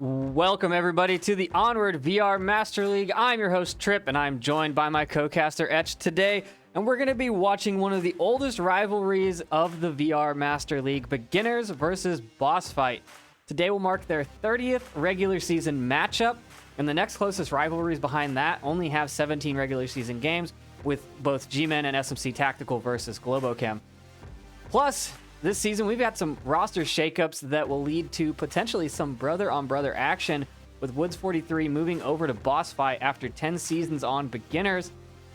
Welcome everybody to the Onward VR Master League. I'm your host Trip, and I'm joined by my co-caster Etch today, and we're going to be watching one of the oldest rivalries of the VR Master League, Beginners versus BossFight. Today will mark their 30th regular season matchup, and the next closest rivalries behind that only have 17 regular season games, with both G-Men and SMC Tactical versus Globochem. Plus, this season, we've got some roster shakeups that will lead to potentially some brother-on-brother action, with Woods 43 moving over to BossFight after 10 seasons on Beginners.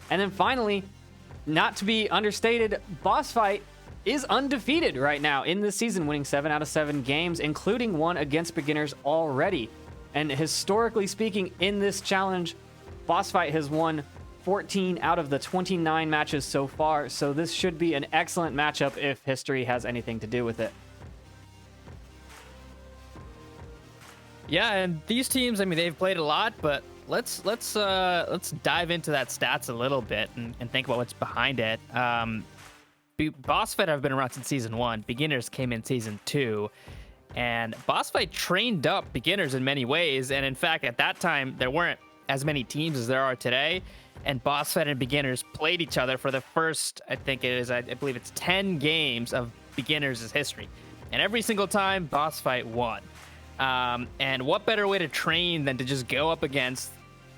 And then finally, not to be understated, BossFight is undefeated right now in this season, winning 7 out of 7 games, including one against Beginners already. And historically speaking, in this challenge, BossFight has won 14 out of the 29 matches so far, so this should be an excellent matchup if history has anything to do with it. Yeah, and these teams, I mean, they've played a lot, but let's dive into that stats a little bit and think about what's behind it. BossFight have been around since season 1. Beginners came in season 2. And BossFight trained up Beginners in many ways, and in fact, at that time, there weren't as many teams as there are today. And BossFight and Beginners played each other for the first, I believe it's 10 games of Beginners' history. And every single time, BossFight won. And what better way to train than to just go up against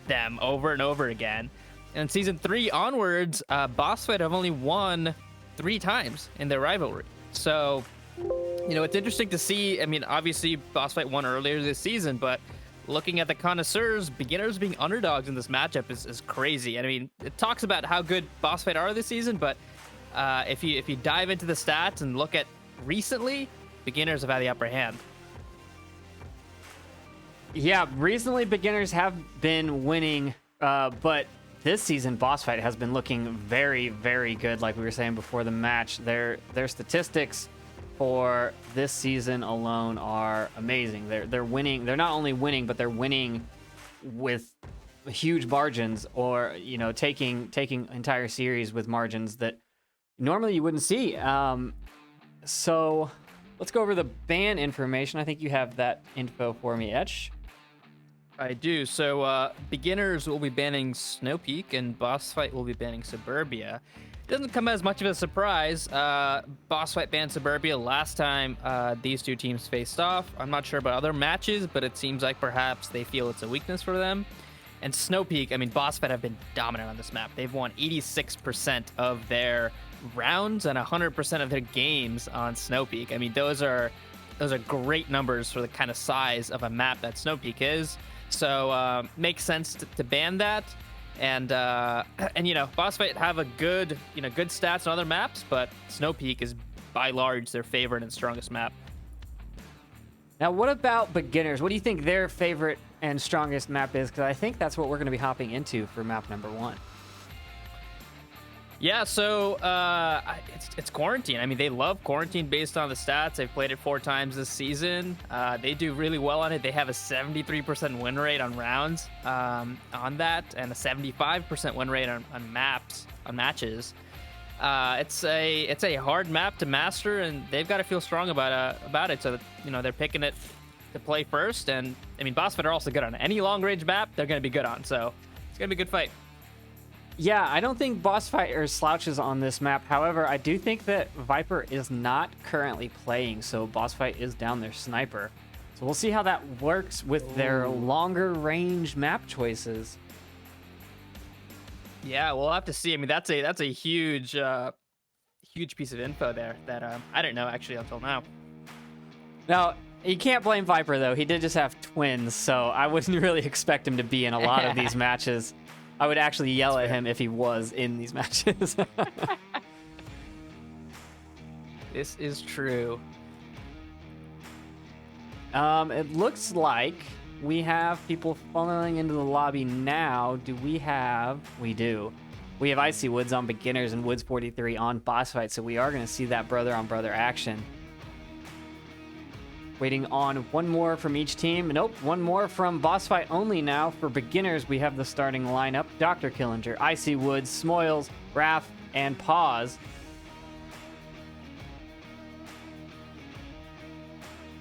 them over and over again? And in season 3 onwards, BossFight have only won 3 times in their rivalry. So, you know, it's interesting to see. I mean, obviously, BossFight won earlier this season, but looking at the connoisseurs, Beginners being underdogs in this matchup is crazy. I mean, it talks about how good BossFight are this season, but if you dive into the stats and look at recently, Beginners have had the upper hand. Yeah, recently Beginners have been winning, but this season BossFight has been looking very, very good. Like we were saying before the match, their statistics for this season alone are amazing. They're winning. They're not only winning, but they're winning with huge margins, or you know, taking entire series with margins that normally you wouldn't see. So let's go over the ban information. I think you have that info for me, Etch. I do. So Beginners will be banning Snow Peak, and BossFight will be banning Suburbia. Doesn't come as much of a surprise. BossFight banned Suburbia last time these two teams faced off. I'm not sure about other matches, but it seems like perhaps they feel it's a weakness for them. And Snow Peak, I mean, BossFight have been dominant on this map. They've won 86% of their rounds and 100% of their games on Snow Peak. I mean, those are great numbers for the kind of size of a map that Snow Peak is. So makes sense to ban that. And you know, BossFight have a good stats on other maps, but Snow Peak is by large their favorite and strongest map. Now, what about Beginners? What do you think their favorite and strongest map is? Because I think that's what we're going to be hopping into for map number 1. Yeah, so it's Quarantine. I mean, they love Quarantine based on the stats. They've played it 4 times this season. They do really well on it. They have a 73% win rate on rounds on that, and a 75% win rate on matches. It's a hard map to master, and they've got to feel strong about it. So that, you know, they're picking it to play first. And I mean, BossFight are also good on it. Any long range map, they're going to be good on. So it's going to be a good fight. Yeah, I don't think BossFight are slouches on this map. However, I do think that Viper is not currently playing, so BossFight is down their sniper. So we'll see how that works with their longer range map choices. Yeah, we'll have to see. I mean, that's a huge piece of info there that I didn't know actually until now. Now, you can't blame Viper though. He did just have twins, so I wouldn't really expect him to be in a lot of these matches. I would actually yell at him if he was in these matches. This is true. It looks like we have people funneling into the lobby now. Do we have? We do. We have Icy Woods on Beginners and Woods 43 on BossFight, so we are going to see that brother-on-brother action. Waiting on one more from each team. Nope, one more from BossFight only now. For Beginners, we have the starting lineup. Dr. Killinger, Icy Woods, Smoils, Raph, and Pause.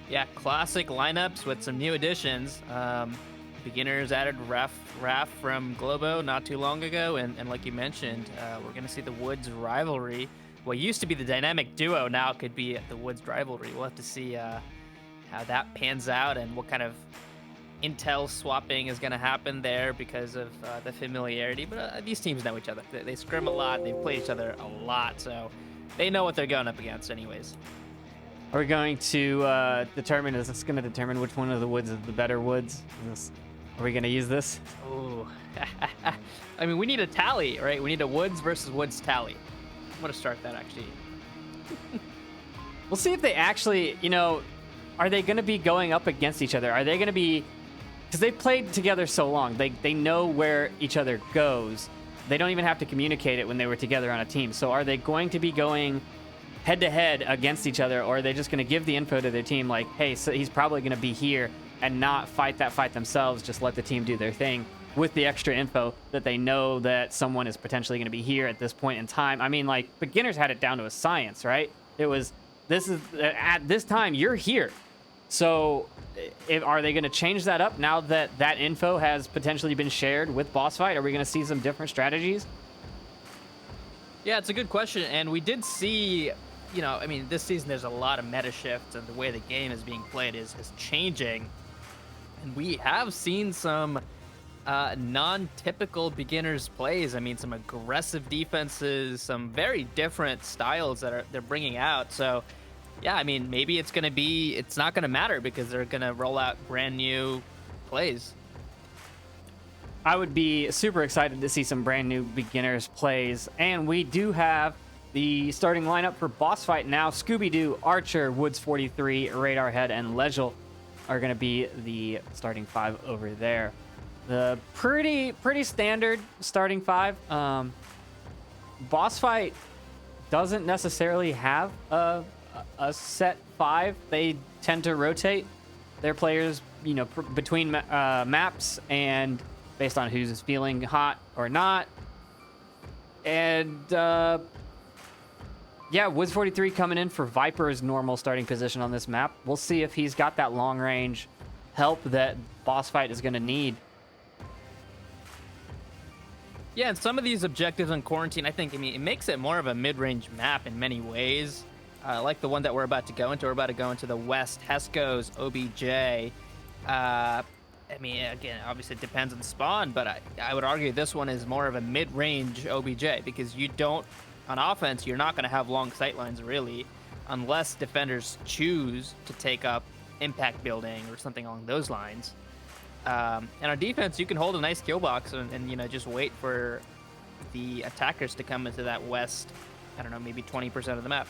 Yeah, classic lineups with some new additions. Beginners added Raph from Globo not too long ago, and like you mentioned, we're going to see the Woods rivalry. What used to be the dynamic duo now could be the Woods rivalry. We'll have to see how that pans out and what kind of intel swapping is going to happen there because of the familiarity. But these teams know each other. They scrim a lot. They play each other a lot, so they know what they're going up against anyways. Are we going to determine, is this going to determine which one of the Woods is the better Woods? Are we going to use this? Oh, I mean, we need a tally, right? We need a Woods versus Woods tally. I'm going to start that, actually. We'll see if they actually, are they going to be going up against each other? Are they going to be, because they've played together so long, they know where each other goes. They don't even have to communicate it when they were together on a team. So are they going to be going head-to-head against each other, or are they just going to give the info to their team like, hey, so he's probably going to be here, and not fight that fight themselves, just let the team do their thing with the extra info that they know that someone is potentially going to be here at this point in time? I mean, like, beginners had it down to a science, right? It was, at this time, you're here. So are they going to change that up now that that info has potentially been shared with BossFight? Are we going to see some different strategies? Yeah, it's a good question, and we did see, I mean, this season there's a lot of meta shifts, and the way the game is being played is changing. And we have seen some non-typical beginners plays. I mean, some aggressive defenses, some very different styles that they're bringing out. So, yeah, I mean, maybe it's not going to matter because they're going to roll out brand new plays. I would be super excited to see some brand new beginners plays. And we do have the starting lineup for BossFight now. Scooby-Doo, Archer, Woods 43, Radarhead, and Legel are going to be the starting 5 over there. The pretty standard starting 5. BossFight doesn't necessarily have a set 5. They tend to rotate their players, between maps and based on who's feeling hot or not. And yeah, Woods 43 coming in for Viper's normal starting position on this map. We'll see if he's got that long range help that BossFight is going to need. Yeah, and some of these objectives on Quarantine, I think, it makes it more of a mid-range map in many ways. Like the one that we're about to go into. We're about to go into the West Hesco's OBJ. I mean, again, obviously it depends on the spawn, but I would argue this one is more of a mid-range OBJ because on offense, you're not going to have long sight lines, really, unless defenders choose to take up impact building or something along those lines. And on defense, you can hold a nice kill box and just wait for the attackers to come into that west, I don't know, maybe 20% of the map.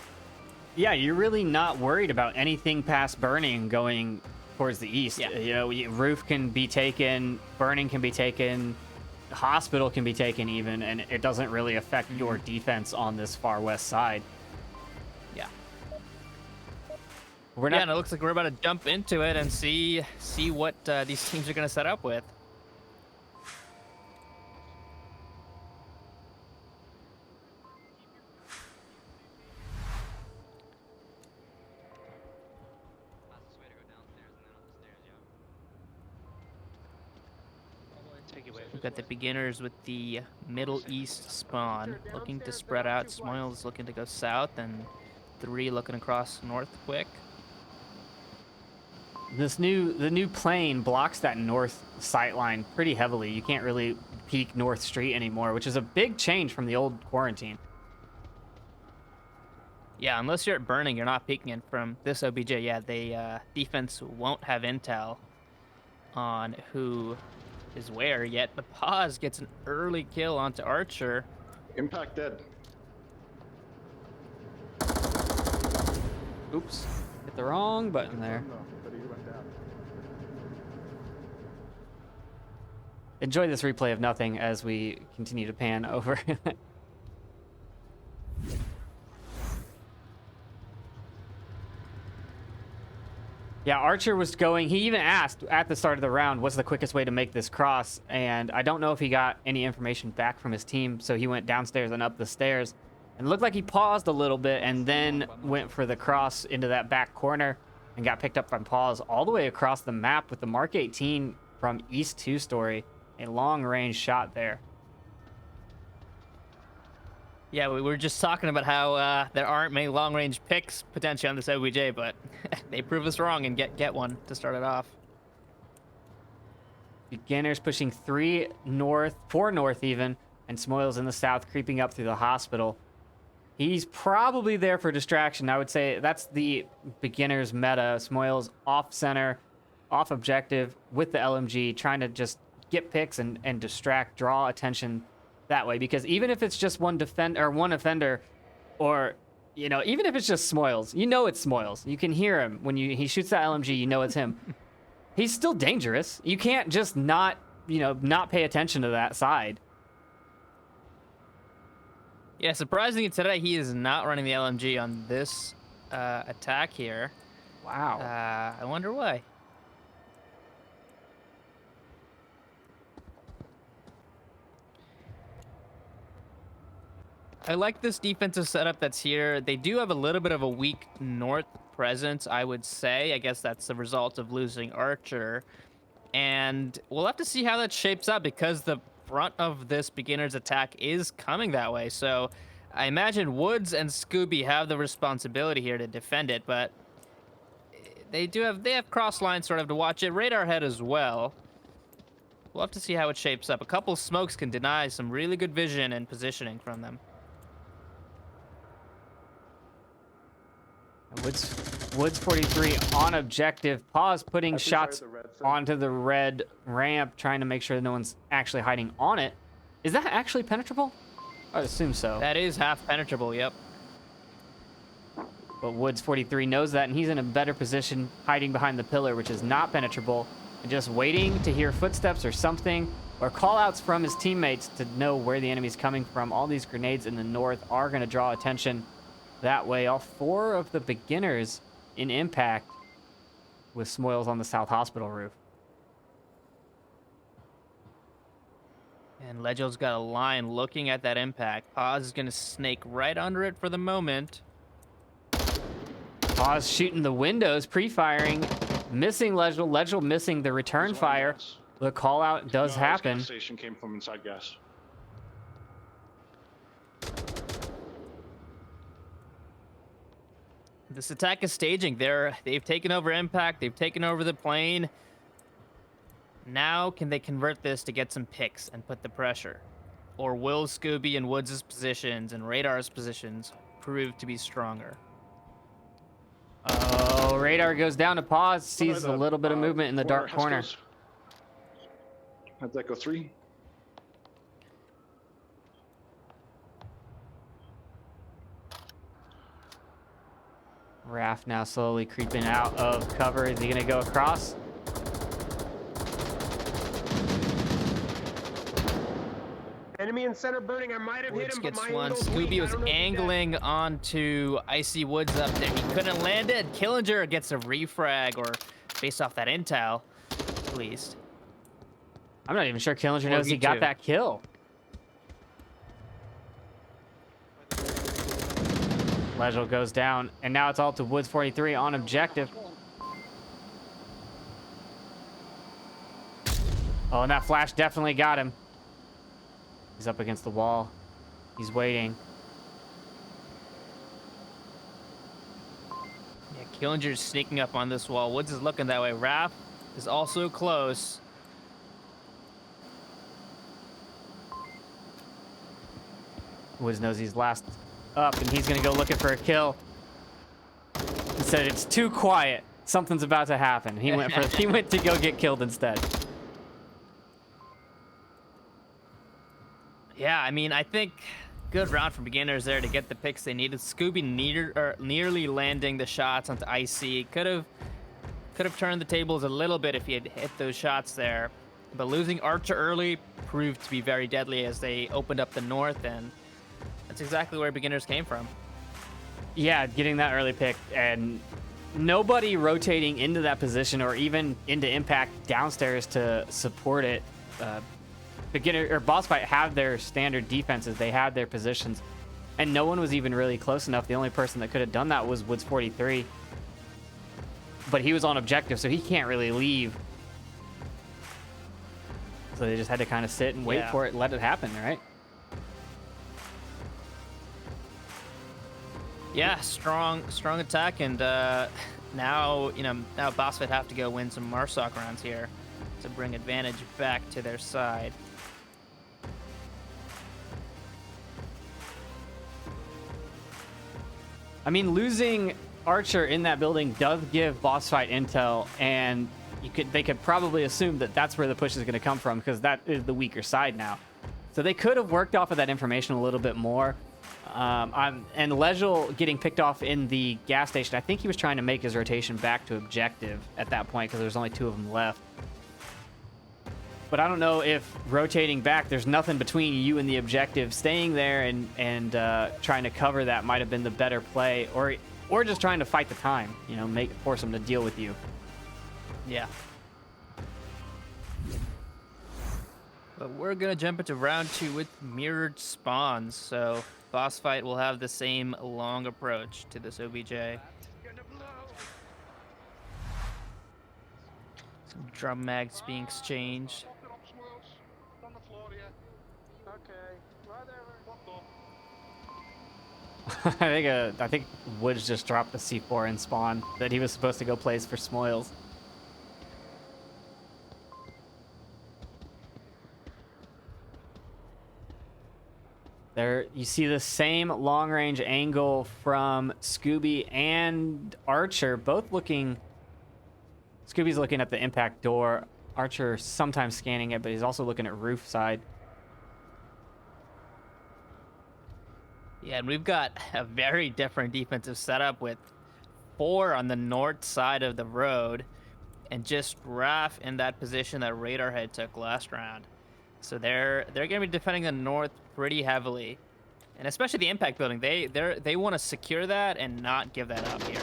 Yeah, you're really not worried about anything past burning going towards the east. Yeah. Roof can be taken, burning can be taken, hospital can be taken even, and it doesn't really affect your defense on this far west side. Yeah. We're not. And it looks like we're about to jump into it and see what these teams are going to set up with. We've got the beginners with the Middle East spawn, looking to spread out. Smiles looking to go south, and 3 looking across north quick. The new plane blocks that north sight line pretty heavily. You can't really peek North Street anymore, which is a big change from the old Quarantine. Yeah, unless you're at burning, you're not peeking in from this OBJ. Yeah, they defense won't have intel on who is where yet, but Paz gets an early kill onto Archer. Impact dead. Oops, hit the wrong button there. Enjoy this replay of nothing as we continue to pan over. Yeah, Archer was going, he even asked at the start of the round, what's the quickest way to make this cross? And I don't know if he got any information back from his team, so he went downstairs and up the stairs. And it looked like he paused a little bit and then went for the cross into that back corner. and got picked up by Pause all the way across the map with the Mark 18 from East 2-story. A long-range shot there. Yeah, we were just talking about how there aren't many long-range picks potentially on this OBJ, but they prove us wrong and get one to start it off. Beginners pushing 3 north, 4 north even, and Smoils in the south creeping up through the hospital. He's probably there for distraction. I would say that's the beginner's meta. Smoils off center, off objective with the LMG, trying to just get picks and distract, draw attention that way. Because even if it's just one offender, or even if it's just Smoils, it's Smoils. You can hear him when he shoots that LMG. You know it's him. He's still dangerous. You can't just not pay attention to that side. Yeah, surprisingly today he is not running the LMG on this attack here. Wow. I wonder why. I like this defensive setup that's here. They do have a little bit of a weak north presence, I would say. I guess that's the result of losing Archer. And we'll have to see how that shapes up because the front of this beginner's attack is coming that way. So I imagine Woods and Scooby have the responsibility here to defend it, but they have cross lines sort of to watch it. Radar head as well. We'll have to see how it shapes up. A couple smokes can deny some really good vision and positioning from them. Woods 43 on objective. Pause putting shots onto the red ramp, trying to make sure no one's actually hiding on it. Is that actually penetrable? I assume so. That is half penetrable, yep. But Woods 43 knows that, and he's in a better position hiding behind the pillar, which is not penetrable, and just waiting to hear footsteps or something, or call-outs from his teammates to know where the enemy's coming from. All these grenades in the north are going to draw attention that way. All 4 of the beginners in impact with Smoils on the South Hospital roof. And Lego's got a line looking at that impact. Pause is going to snake right under it for the moment. Pause shooting the windows, pre-firing, missing Legel. Legel missing the return fire. The call-out does happen. Station came from inside gas. This attack is staging. They've taken over impact. They've taken over the plane. Now, can they convert this to get some picks and put the pressure? Or will Scooby and Woods' positions and Radar's positions prove to be stronger? Oh, Radar goes down to Pause. Sees a little bit of movement in the dark corner. How'd that go? 3? Raph now slowly creeping out of cover. Is he going to go across? Enemy in center burning. I might have hit Woods him, but gets my one. angle's Scooby weak. was I don't know if he's dead. angling onto Icy Woods up there. He couldn't land it. Killinger gets a refrag or based off that intel, at least. I'm not even sure Killinger knows he got 4v2. that kill. Legel goes down, and now it's all to Woods 43 on objective. Oh, and that flash definitely got him. He's up against the wall. He's waiting. Yeah, Killinger's sneaking up on this wall. Woods is looking that way. Raph is also close. Woods knows he's last up, and he's gonna go looking for a kill. He said it's too quiet. Something's about to happen. He went to go get killed instead. Yeah, I mean, I think good round for beginners there to get the picks they needed. Scooby nearly landing the shots onto Icy. Could have turned the tables a little bit if he had hit those shots there. But losing Archer early proved to be very deadly as they opened up the north, and that's exactly where beginners came from. Yeah, getting that early pick and nobody rotating into that position or even into impact downstairs to support it. Beginner or BossFight have their standard defenses. They had their positions, and no one was even really close enough. The only person that could have done that was Woods 43. but he was on objective, so he can't really leave. So they just had to kind of sit and wait for it, and let it happen, right? Yeah, strong attack, and now BossFight have to go win some Marsoc rounds here to bring advantage back to their side. I mean, losing Archer in that building does give BossFight intel, and they could probably assume that that's where the push is going to come from, because that is the weaker side now. So they could have worked off of that information a little bit more. And Legel getting picked off in the gas station, I think he was trying to make his rotation back to objective at that point, because there's only 2 of them left. But I don't know if rotating back, there's nothing between you and the objective. Staying there and trying to cover that might have been the better play, or just trying to fight the time, force them to deal with you. Yeah. But we're gonna jump into round 2 with mirrored spawns, so BossFight will have the same long approach to this OBJ. Some drum mags being exchanged. I think Woods just dropped the C4 in spawn that he was supposed to go place for Smoils. There, you see the same long-range angle from Scooby and Archer, both looking. Scooby's looking at the impact door. Archer sometimes scanning it, but he's also looking at roof side. Yeah, and we've got a very different defensive setup with 4 on the north side of the road, and just Raph in that position that Radar Head took last round. So they're going to be defending the north pretty heavily, and especially the impact building. They want to secure that and not give that up here.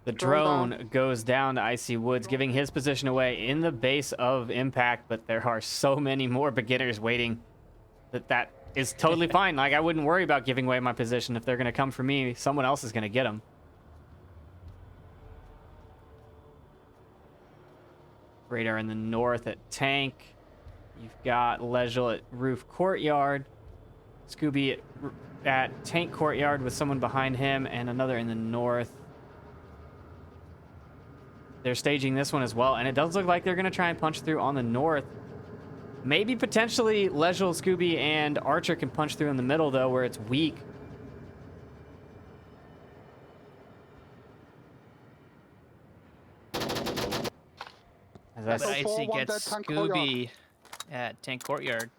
The drone goes down to Icy Woods, giving his position away in the base of impact, but there are so many more beginners waiting that is totally fine. Like, I wouldn't worry about giving away my position. If they're going to come for me, someone else is going to get them. Radar in the north at tank. You've got Legel at roof courtyard. Scooby at tank courtyard with someone behind him, and another in the north. They're staging this one as well, and it does look like they're going to try and punch through on the north. Maybe potentially Legel, Scooby, and Archer can punch through in the middle, though, where it's weak. But Icy gets Scooby at tank courtyard.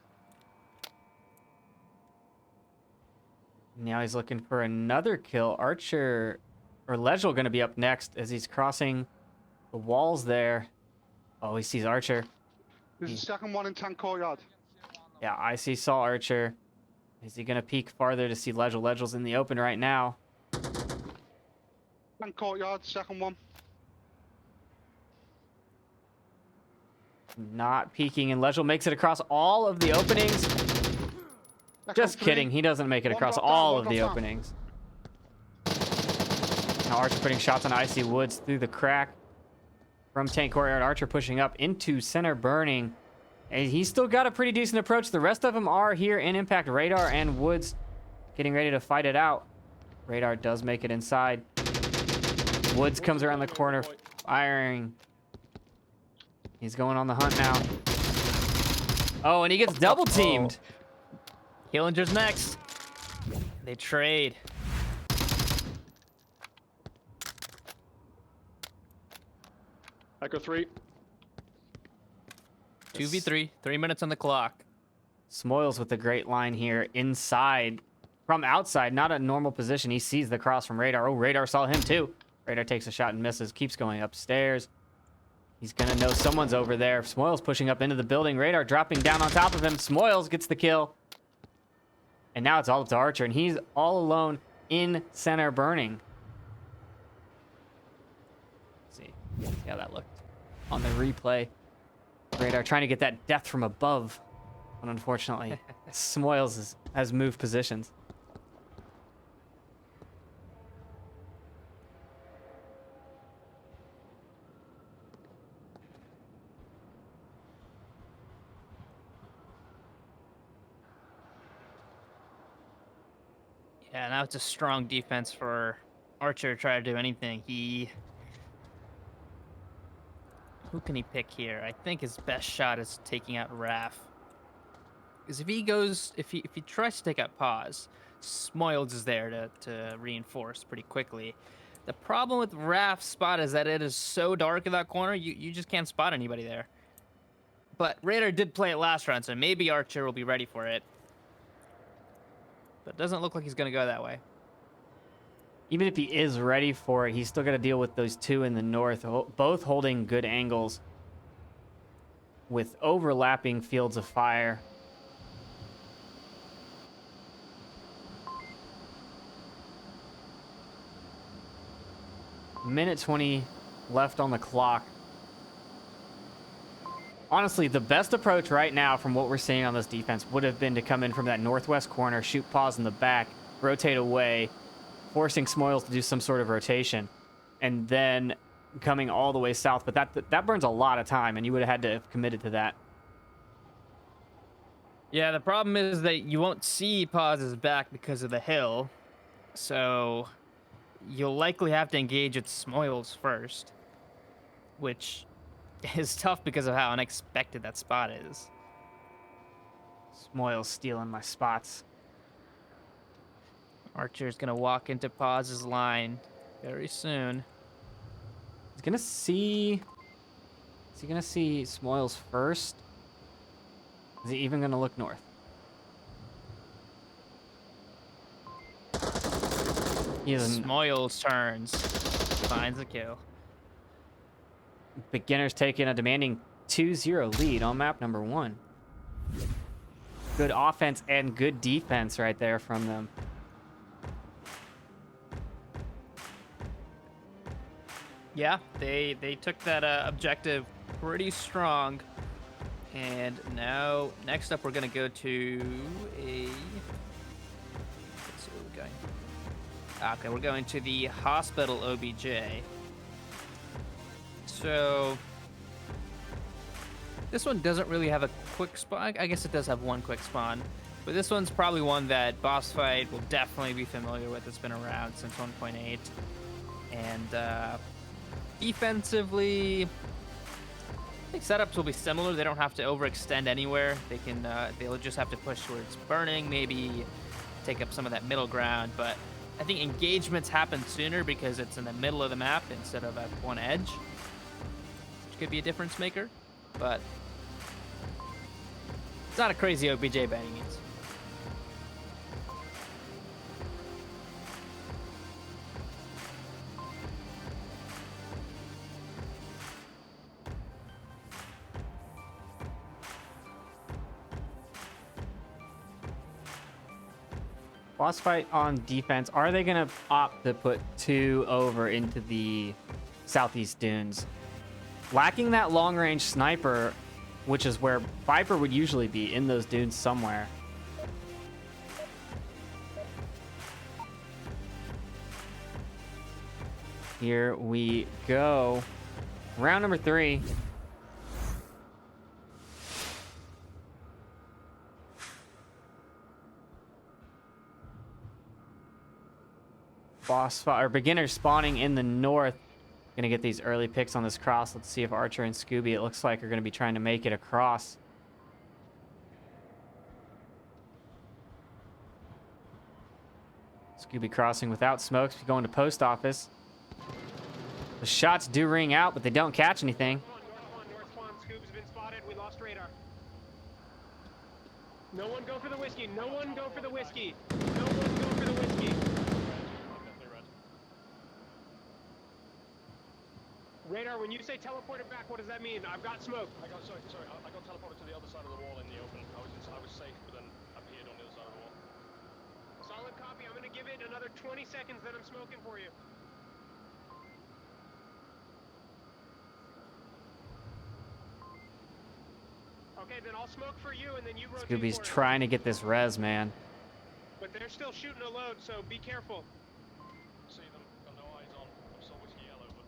Now he's looking for another kill. Archer or Legel going to be up next as he's crossing the walls there. Oh, he sees Archer. There's a second one in tank courtyard. Yeah, Icy saw Archer. Is he going to peek farther to see Legel? Legel's in the open right now. Tank courtyard, second one. Not peeking, and Legel makes it across all of the openings. Just kidding, he doesn't make it across all of the openings. Now Archer putting shots on Icy Woods through the crack from tank courtyard. Archer pushing up into center burning, and he's still got a pretty decent approach. The rest of them are here in impact. Radar and Woods getting ready to fight it out. Radar does make it inside. Woods comes around the corner firing. He's going on the hunt now. Oh, and he gets double teamed. Hillinger's next. They trade. Echo 3. 2v3, 3 minutes on the clock. Smoils with a great line here inside from outside, not a normal position. He sees the cross from Radar. Oh, Radar saw him too. Radar takes a shot and misses, keeps going upstairs. He's gonna know someone's over there. Smoils pushing up into the building. Radar dropping down on top of him. Smoils gets the kill. And now it's all up to Archer, and he's all alone in center burning. See how that looked on the replay. Radar trying to get that death from above, but unfortunately, Smoils has moved positions. Yeah, now it's a strong defense for Archer to try to do anything. Who can he pick here? I think his best shot is taking out Raph. Because if he tries to take out Pause, Smoils is there to reinforce pretty quickly. The problem with Raph's spot is that it is so dark in that corner, you just can't spot anybody there. But Radar did play it last round, so maybe Archer will be ready for it. But it doesn't look like he's going to go that way. Even if he is ready for it, he's still got to deal with those two in the north, both holding good angles with overlapping fields of fire. Minute 20 left on the clock. Honestly, the best approach right now from what we're seeing on this defense would have been to come in from that northwest corner, shoot Pause in the back, rotate away, forcing Smoils to do some sort of rotation, and then coming all the way south. But that burns a lot of time, and you would have had to have committed to that. Yeah, the problem is that you won't see Pause's back because of the hill, so you'll likely have to engage with Smoils first, which is tough because of how unexpected that spot is. Smoils stealing my spots. Archer's gonna walk into Pause's line very soon. He's gonna see. Is he gonna see Smoils first? Is he even gonna look north? He is. Smoils turns, finds the kill. Beginners taking a demanding 2-0 lead on map number 1. Good offense and good defense right there from them. Yeah, they took that objective pretty strong. And now, next up, we're going to go to a... Let's see where we're going. Okay, we're going to the Hospital OBJ. So, this one doesn't really have a quick spawn. I guess it does have one quick spawn. But this one's probably one that BossFight will definitely be familiar with. It's been around since 1.8. And defensively, I think setups will be similar. They don't have to overextend anywhere. They'll just have to push towards burning, maybe take up some of that middle ground. But I think engagements happen sooner because it's in the middle of the map instead of at one edge, which could be a difference maker. But it's not a crazy OBJ by any means. BossFight on defense. Are they going to opt to put 2 over into the southeast dunes? Lacking that long-range sniper, which is where Viper would usually be, in those dunes somewhere. Here we go. Round number 3. Beginners spawning in the north. Gonna get these early picks on this cross. Let's see if Archer and Scooby, it looks like, are gonna be trying to make it across. Scooby crossing without smokes, going to post office. The shots do ring out, but they don't catch anything. North spawn. Scoob's been spotted. We lost radar. No one go for the whiskey. No one go for the whiskey. No one go for the whiskey. Radar, when you say teleported back, what does that mean? I've got smoke. I got teleported to the other side of the wall in the open. I was safe, but then appeared on the other side of the wall. Solid copy. I'm gonna give it another 20 seconds, then I'm smoking for you. Okay, then I'll smoke for you, and then you rotate. Scooby's for it. trying to get this res, man. But they're still shooting a load, so be careful. See them, got no eyes on. I'm still whiskey yellow, but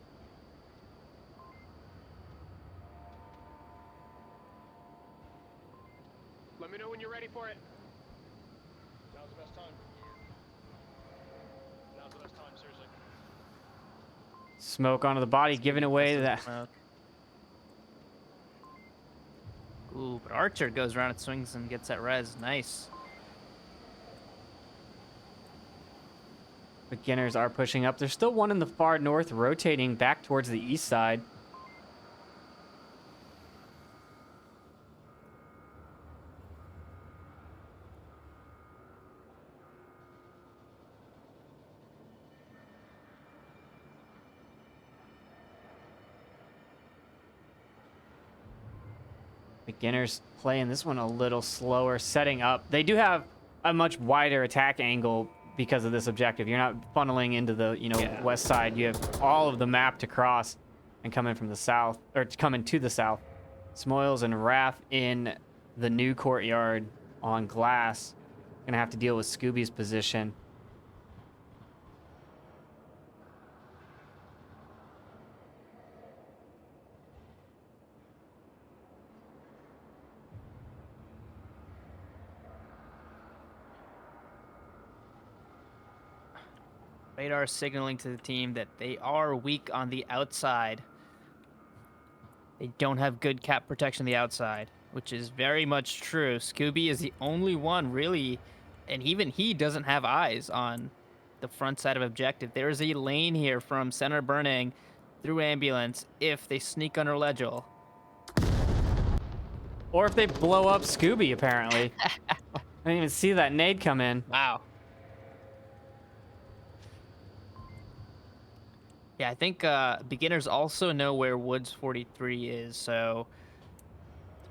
Let me know when you're ready for it. now's the best time. Smoke onto the body, giving away that. Smoke. Ooh, but Archer goes around and swings and gets that res. Nice. Beginners are pushing up. There's still one in the far north rotating back towards the east side. Beginners playing this one a little slower, setting up. They do have a much wider attack angle because of this objective. You're not funneling into the, west side. You have all of the map to cross and come in from the south, or coming to the south. Smoils and Raph in the new courtyard on glass. Gonna have to deal with Scooby's position. Radar signaling to the team that they are weak on the outside. They don't have good cap protection on the outside, which is very much true. Scooby is the only one really, and even he doesn't have eyes on the front side of objective. There is a lane here from center burning through ambulance if they sneak under Legil. Or if they blow up Scooby, apparently. I didn't even see that nade come in. Wow. Yeah, I think beginners also know where Woods 43 is, so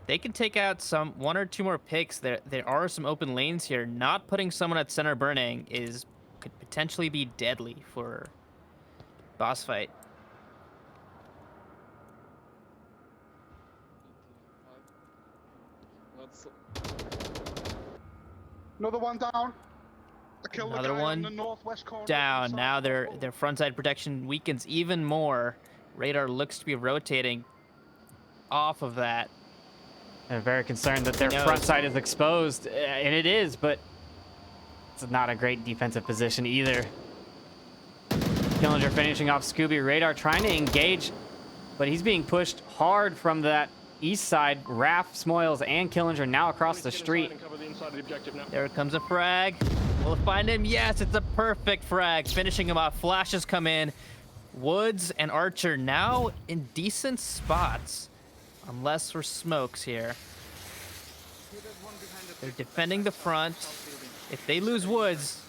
they can take out one or two more picks. There are some open lanes here. Not putting someone at center burning could potentially be deadly for BossFight. Another one down. I killed Another the guy one on the northwest corner. down. Now their frontside protection weakens even more. Radar looks to be rotating off of that. They're very concerned that their He knows. front side is exposed, and it is, but it's not a great defensive position either. Killinger finishing off Scooby. Radar trying to engage, but he's being pushed hard from that east side. Raph, Smoils, and Killinger now across the street. There comes a frag. Will it find him? Yes, it's a perfect frag. Finishing him off. Flashes come in. Woods and Archer now in decent spots. Unless we're smokes here. They're defending the front. If they lose Woods,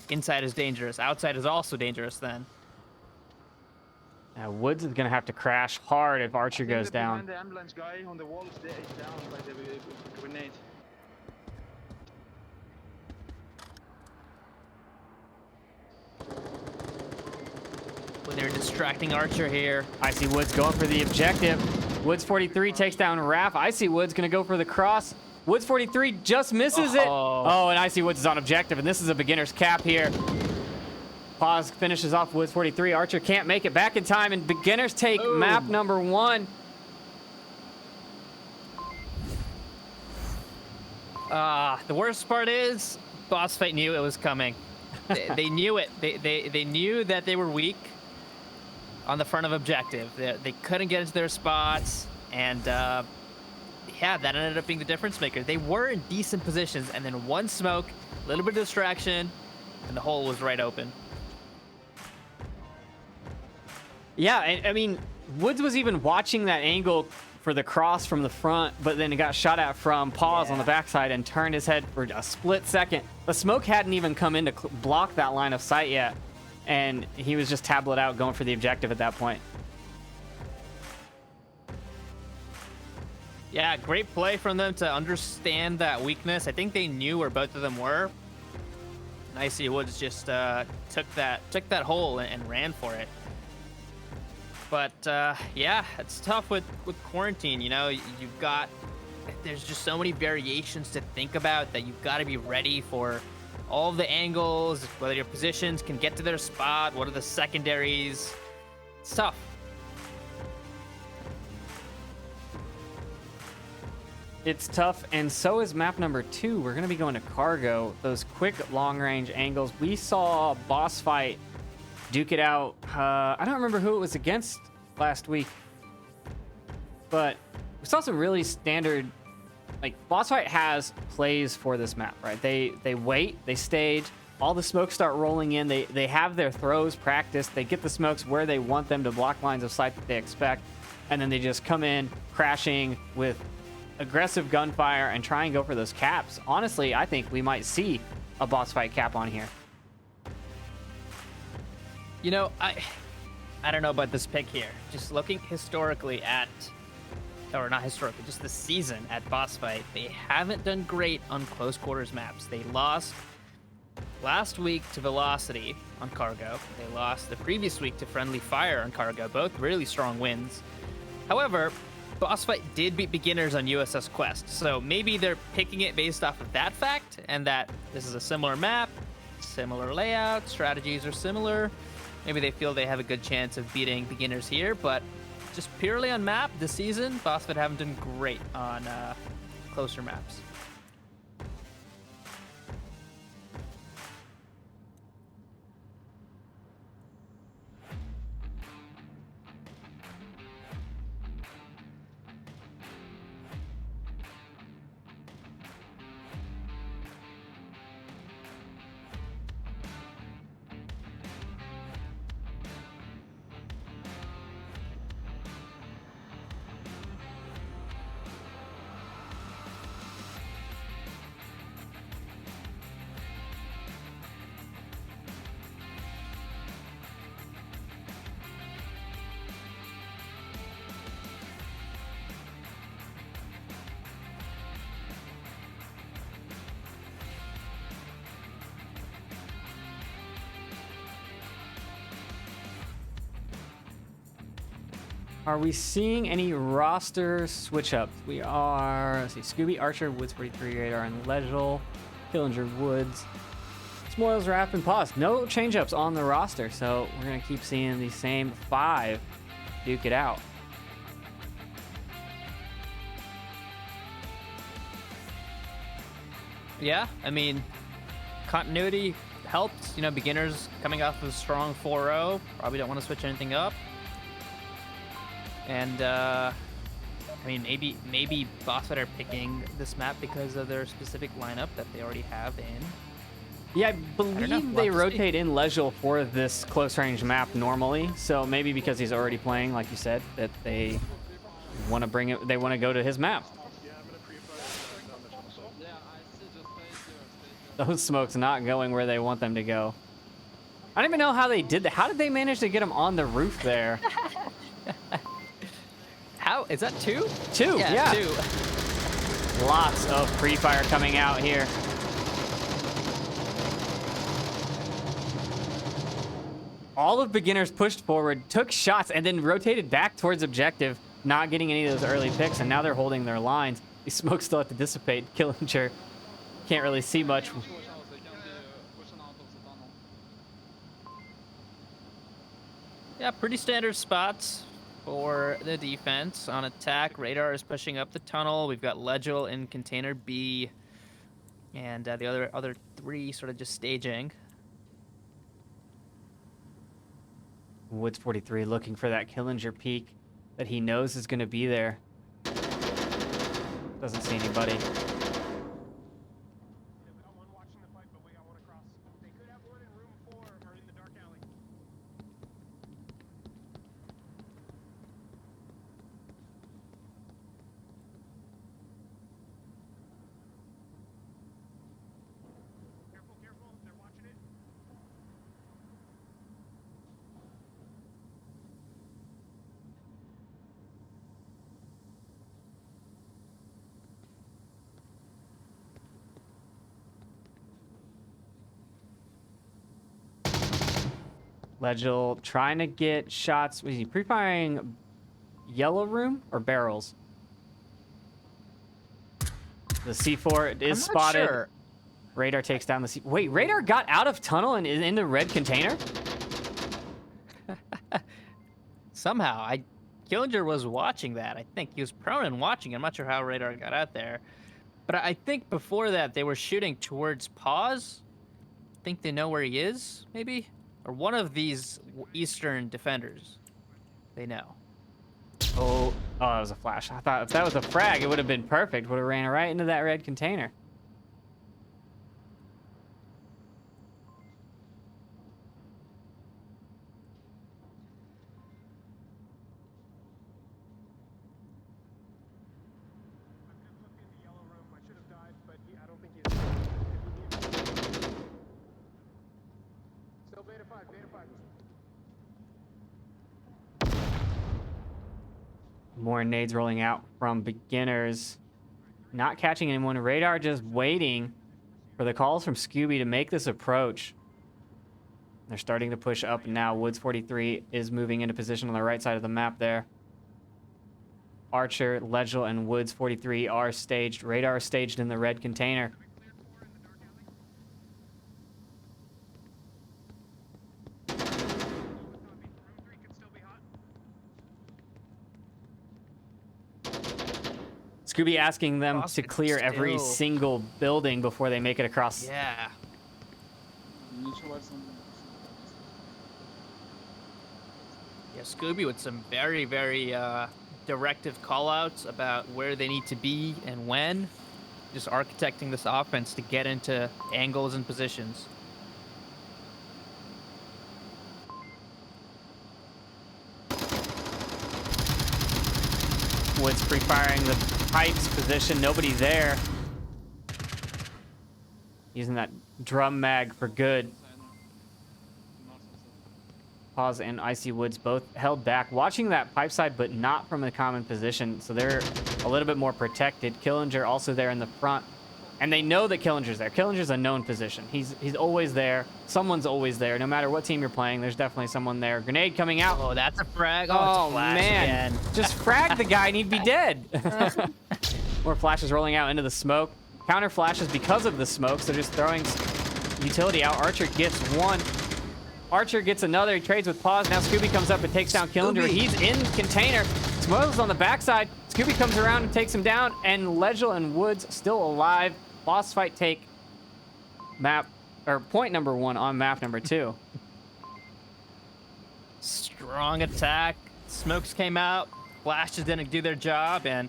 inside is dangerous. Outside is also dangerous then. Now Woods is going to have to crash hard if Archer goes down. The ambulance guy on the wall is down by the grenade. When they're distracting Archer here. I see Woods going for the objective. Woods 43 takes down Raph. I see Woods going to go for the cross. Woods 43 just misses it. Oh, and I see Woods is on objective, and this is a beginner's cap here. Pause finishes off Woods 43. Archer can't make it back in time, and beginners take map number 1. The worst part is BossFight knew it was coming. They knew it. They knew that they were weak on the front of objective. They couldn't get into their spots, and yeah, that ended up being the difference maker. They were in decent positions, and then one smoke, a little bit of distraction, and the hole was right open. Yeah, I mean, Woods was even watching that angle for the cross from the front, but then it got shot at from Pause on the backside and turned his head for a split second. The smoke hadn't even come in to block that line of sight yet, and he was just tablet out going for the objective at that point. Yeah, great play from them to understand that weakness. I think they knew where both of them were. And I see Woods just took that hole and ran for it. But yeah, it's tough with quarantine. You know, there's just so many variations to think about that you've got to be ready for all of the angles, whether your positions can get to their spot, what are the secondaries. It's tough. It's tough, and so is map number 2. We're going to be going to cargo. Those quick long-range angles. We saw BossFight duke it out. I don't remember who it was against last week, but we saw some really standard, like BossFight has plays for this map, right? They wait, they stage, all the smokes start rolling in, they have their throws practiced, they get the smokes where they want them to block lines of sight that they expect, and then they just come in crashing with aggressive gunfire and try and go for those caps. Honestly, I think we might see a BossFight cap on here. You know, I don't know about this pick here. Just looking historically at, or not historically, just the season at BossFight, they haven't done great on close quarters maps. They lost last week to Velocity on Cargo. They lost the previous week to Friendly Fire on Cargo. Both really strong wins. However, BossFight did beat Beginners on USS Quest, so maybe they're picking it based off of that fact, and that this is a similar map, similar layout, strategies are similar. Maybe they feel they have a good chance of beating Beginners here, but just purely on map this season, BossFight haven't done great on closer maps. Are we seeing any roster switch ups? We are, let's see, Scooby, Archer, Woods 43, Radar, and Legel, Killinger, Woods, Smoils, Rap, and Pause. No change ups on the roster, so we're going to keep seeing the same 5 duke it out. Yeah, I mean, continuity helped. You know, Beginners coming off of a strong 4-0 probably don't want to switch anything up. And I mean, maybe BossFight are picking this map because of their specific lineup that they already have in. Yeah, I believe they rotate in Legel for this close range map normally. So maybe because he's already playing, like you said, that they want to bring it. They want to go to his map. Those smokes not going where they want them to go. I don't even know how they did that. How did they manage to get them on the roof there? How is that 2? 2, yeah. 2. Lots of pre-fire coming out here. All of Beginners pushed forward, took shots, and then rotated back towards objective, not getting any of those early picks, and now they're holding their lines. These smokes still have to dissipate. Killinger can't really see much. Yeah, pretty standard spots for the defense. On attack, Radar is pushing up the tunnel. We've got Legel in container B, and the other 3 sort of just staging. Woods 43 looking for that Killinger peak that he knows is going to be there. Doesn't see anybody. Legel trying to get shots. Was he pre-firing yellow room or barrels? The C4 is spotted. Sure. Radar takes down the C. Wait, Radar got out of tunnel and is in the red container? Somehow, Killinger was watching that. I think he was prone and watching. I'm not sure how Radar got out there. But I think before that, they were shooting towards Pause. I think they know where he is, maybe? or one of these eastern defenders. They know. Oh, that was a flash. I thought if that was a frag, it would have been perfect. Would have ran right into that red container. In the yellow room. I should have died, but I don't think he's. Still beta 5, beta 5. More nades rolling out from beginners. Not catching anyone. Radar just waiting for the calls from Scooby to make this approach. They're starting to push up now. Woods 43 is moving into position on the right side of the map there. Archer, Legel, and Woods 43 are staged. Radar is staged in the red container. Scooby asking them to clear every still- single building before they make it across. Yeah. Yeah, Scooby with some very, very directive callouts about where they need to be and when. Just architecting this offense to get into angles and positions. Woods pre-firing the pipes position. Nobody there. Using that drum mag for good. Pause and Icy Woods both held back. Watching that pipe side, but not from a common position. So they're a little bit more protected. Killinger also there in the front. And they know that Killinger's there. Killinger's a known position. He's always there. Someone's always there. No matter what team you're playing, there's definitely someone there. Grenade coming out. Oh, that's a frag. Oh, Oh, it's a flash man. again. Just frag the guy and he'd be dead. More flashes rolling out into the smoke. Counter flashes because of the smoke, so just throwing utility out. Archer gets one. Archer gets another. He trades with pause. Now Scooby comes up and takes down Killinger. He's in container. Smoke's on the backside. Scooby comes around and takes him down. And Legel and Woods still alive. Boss fight take map, or point number 1 on map number 2. Strong attack. Smokes came out. Flashes didn't do their job, and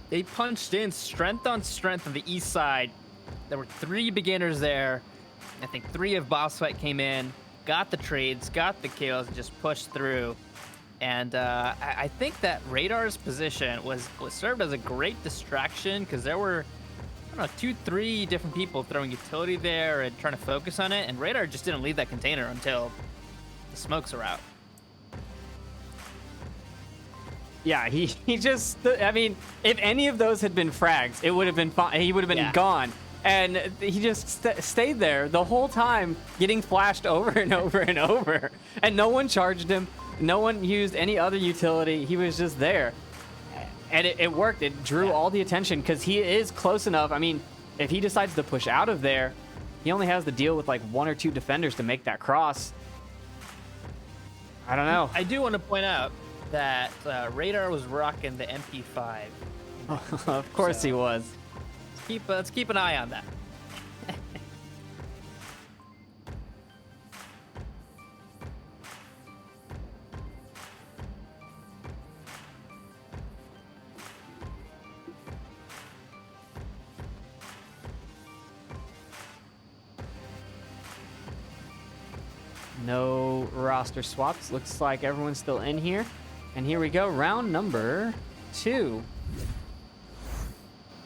they punched in strength on strength on the east side. There were 3 beginners there. I think 3 of Boss Fight came in, got the trades, got the kills, and just pushed through. And I think that Radar's position was served as a great distraction because there were, I don't know, 2, 3 different people throwing utility there and trying to focus on it, and Radar just didn't leave that container until the smokes are out. Yeah, he just, I mean, if any of those had been frags, it would have been fine. He would have been gone. And he just stayed there the whole time, getting flashed over and over and over. And no one charged him. No one used any other utility. He was just there. And it worked. It drew all the attention because he is close enough. I mean, if he decides to push out of there, he only has to deal with like 1 or 2 defenders to make that cross. I don't know. I do want to point out that Radar was rocking the MP5. Of course he was. Let's keep an eye on that. No roster swaps. Looks like everyone's still in here. And here we go, round number 2.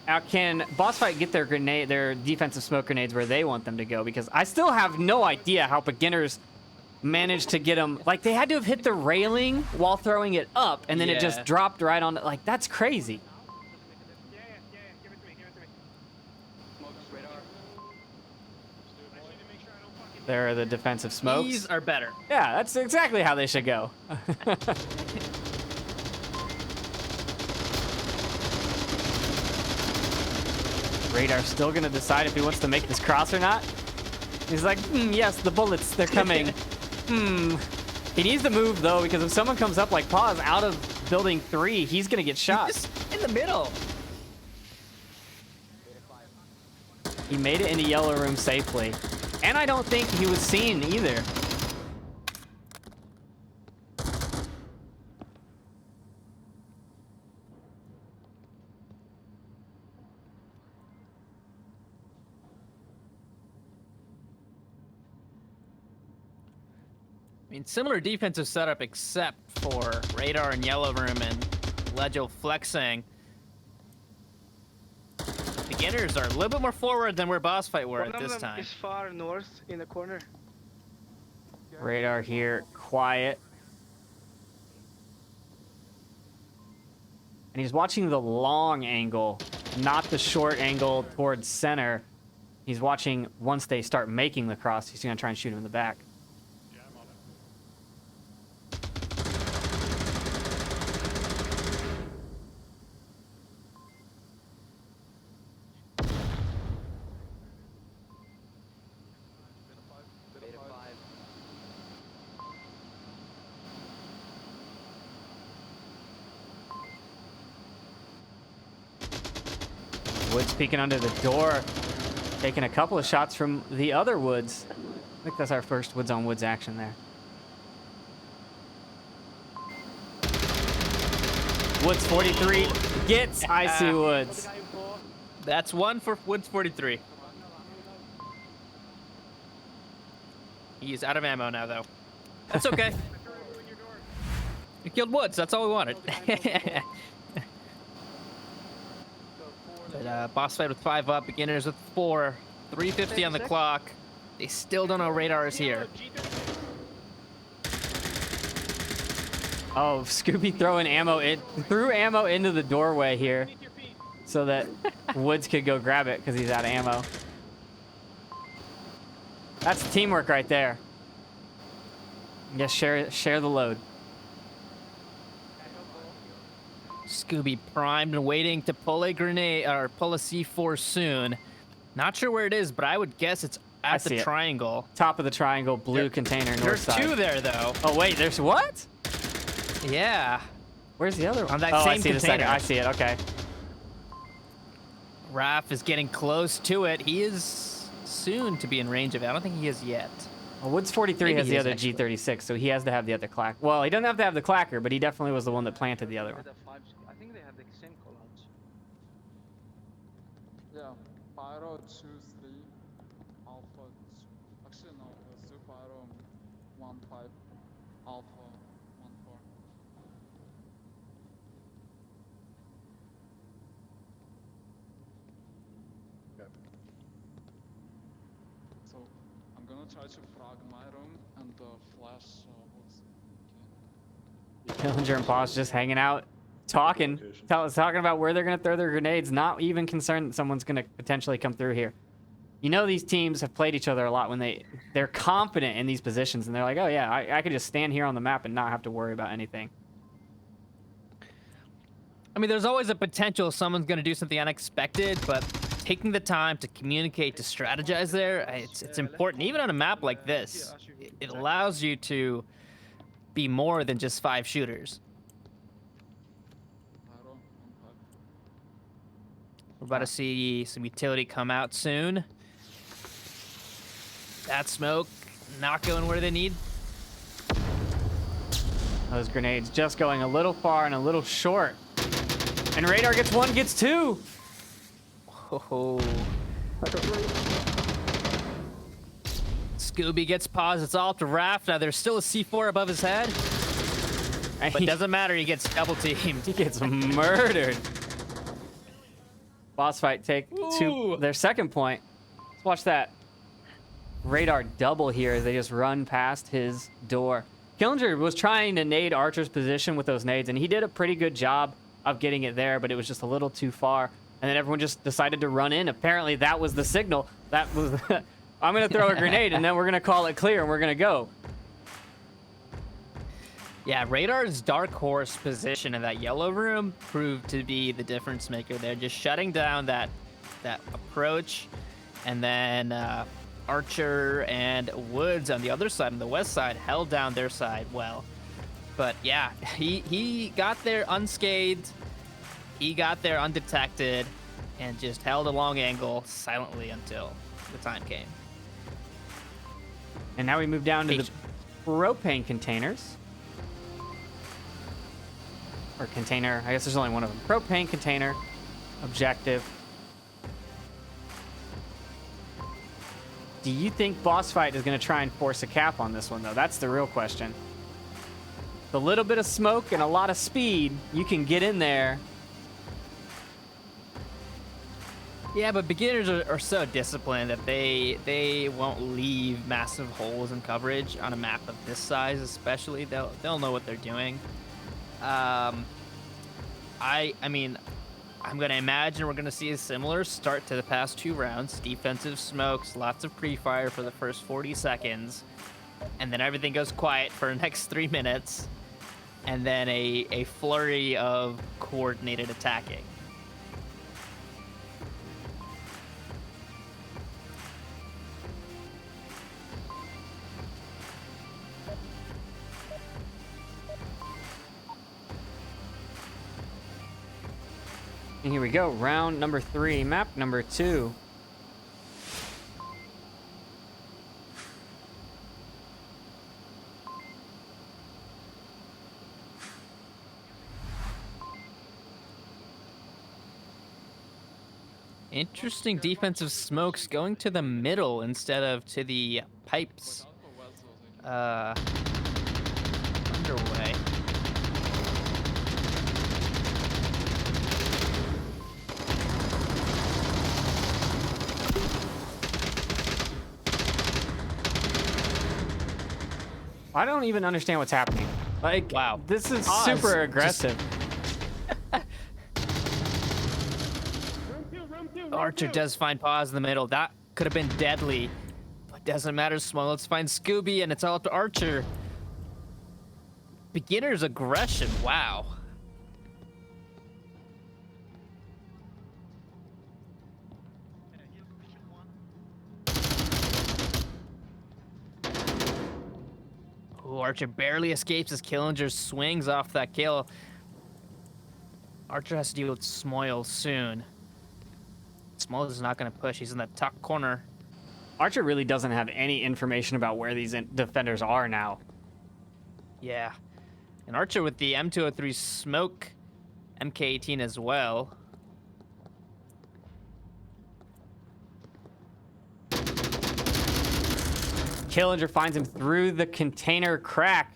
Now, can Boss Fight get their defensive smoke grenades where they want them to go? Because I still have no idea how beginners managed to get them. Like, they had to have hit the railing while throwing it up, and then it just dropped right on. Like, that's crazy. Yeah, give it to me, Smokes, radar. I just need to make sure I don't fucking. There are the defensive smokes. These are better. Yeah, that's exactly how they should go. Radar's still gonna decide if he wants to make this cross or not. He's like, yes, the bullets, they're coming. He needs to move though, because if someone comes up like Pause out of building 3, he's gonna get shot. Just in the middle. He made it into yellow room safely. And I don't think he was seen either. mean, similar defensive setup except for radar and yellow room and Legio flexing. Beginners are a little bit more forward than where BossFight were One at of this them time. is far north in the corner. Radar here, quiet. And he's watching the long angle, not the short angle towards center. He's watching once they start making the cross, he's gonna try and shoot him in the back. Yeah, I'm on it. Woods peeking under the door, taking a couple of shots from the other Woods. I think that's our first Woods on Woods action there. Woods 43 gets Icy Woods. That's one for Woods 43. He's out of ammo now, though. That's okay. You killed Woods. That's all we wanted. But BossFight with 5 up, beginners with 4, 350 on the clock. They still don't know radar is here. Oh, Scooby throwing ammo in, threw ammo into the doorway here so that Woods could go grab it because he's out of ammo. That's teamwork right there. Yes, share the load. Scooby primed and waiting to pull a grenade or pull a C4 soon. Not sure where it is, but I would guess it's at the triangle. Top of the triangle, blue container, north There's side. 2 there, though. Oh wait, there's what? Yeah. Where's the other one? On that oh, same I see the second. container. I see it. Okay. Raph is getting close to it. He is soon to be in range of it. I don't think he is yet. Well, Woods 43 Maybe has he the is other actually. G36, so he has to have the other clack. Well, he doesn't have to have the clacker, but he definitely was the one that planted the other one. I think they have the same callouts. Yeah, Pyro 2, 3, Alpha. Actually, no, it's 2 Pyro, 1, 5, Alpha, 1, 4. So, I'm gonna try to frag my room and flash what's. Killinger and Boss just hanging out, talking about where they're going to throw their grenades, not even concerned that someone's going to potentially come through here. You know, these teams have played each other a lot when they're confident in these positions, and they're like, oh yeah, I could just stand here on the map and not have to worry about anything. I mean, there's always a potential someone's going to do something unexpected, but taking the time to communicate, to strategize there, it's important. Even on a map like this, it allows you to be more than just 5 shooters. Pyro, 1, 5. We're about to see some utility come out soon. That smoke not going where they need. Those grenades just going a little far and a little short. And Radar gets 1, gets 2. Oh. Scooby gets paused. It's all up to Raph. Now there's still a C4 above his head. But it doesn't matter. He gets double teamed. He gets murdered. BossFight take their second point. Let's watch that Radar double here as they just run past his door. Killinger was trying to nade Archer's position with those nades, and he did a pretty good job of getting it there, but it was just a little too far. And then everyone just decided to run in. Apparently that was the signal. That was, I'm going to throw a grenade, and then we're going to call it clear, and we're going to go. Yeah, Radar's dark horse position in that yellow room proved to be the difference maker there. Just shutting down that approach, and then Archer and Woods on the other side, on the west side, held down their side well. But yeah, he got there unscathed, he got there undetected, and just held a long angle silently until the time came. And now we move down to the propane containers. Or container, I guess there's only one of them. Propane container, objective. Do you think BossFight is going to try and force a cap on this one, though? That's the real question. The little bit of smoke and a lot of speed, you can get in there. Yeah, but beginners are so disciplined that they won't leave massive holes in coverage on a map of this size, especially. They'll know what they're doing. I mean, I'm gonna imagine we're gonna see a similar start to the past 2 rounds. Defensive smokes, lots of pre-fire for the first 40 seconds, and then everything goes quiet for the next 3 minutes, and then a flurry of coordinated attacking. And here we go, round number 3, map number 2. Interesting defensive smokes going to the middle instead of to the pipes. Underway. I don't even understand what's happening. Like, Wow. this is Pause. super aggressive. Archer does find pause in the middle. That could have been deadly, but doesn't matter. Small. Let's find Scooby, and it's all up to Archer. Beginner's aggression. Wow. Ooh, Archer barely escapes as Killinger swings off that kill. Archer has to deal with Smoil soon. Smoil is not going to push. He's in the tuck corner. Archer really doesn't have any information about where these defenders are now. Yeah. And Archer with the M203 smoke, MK18 as well. Killinger finds him through the container crack.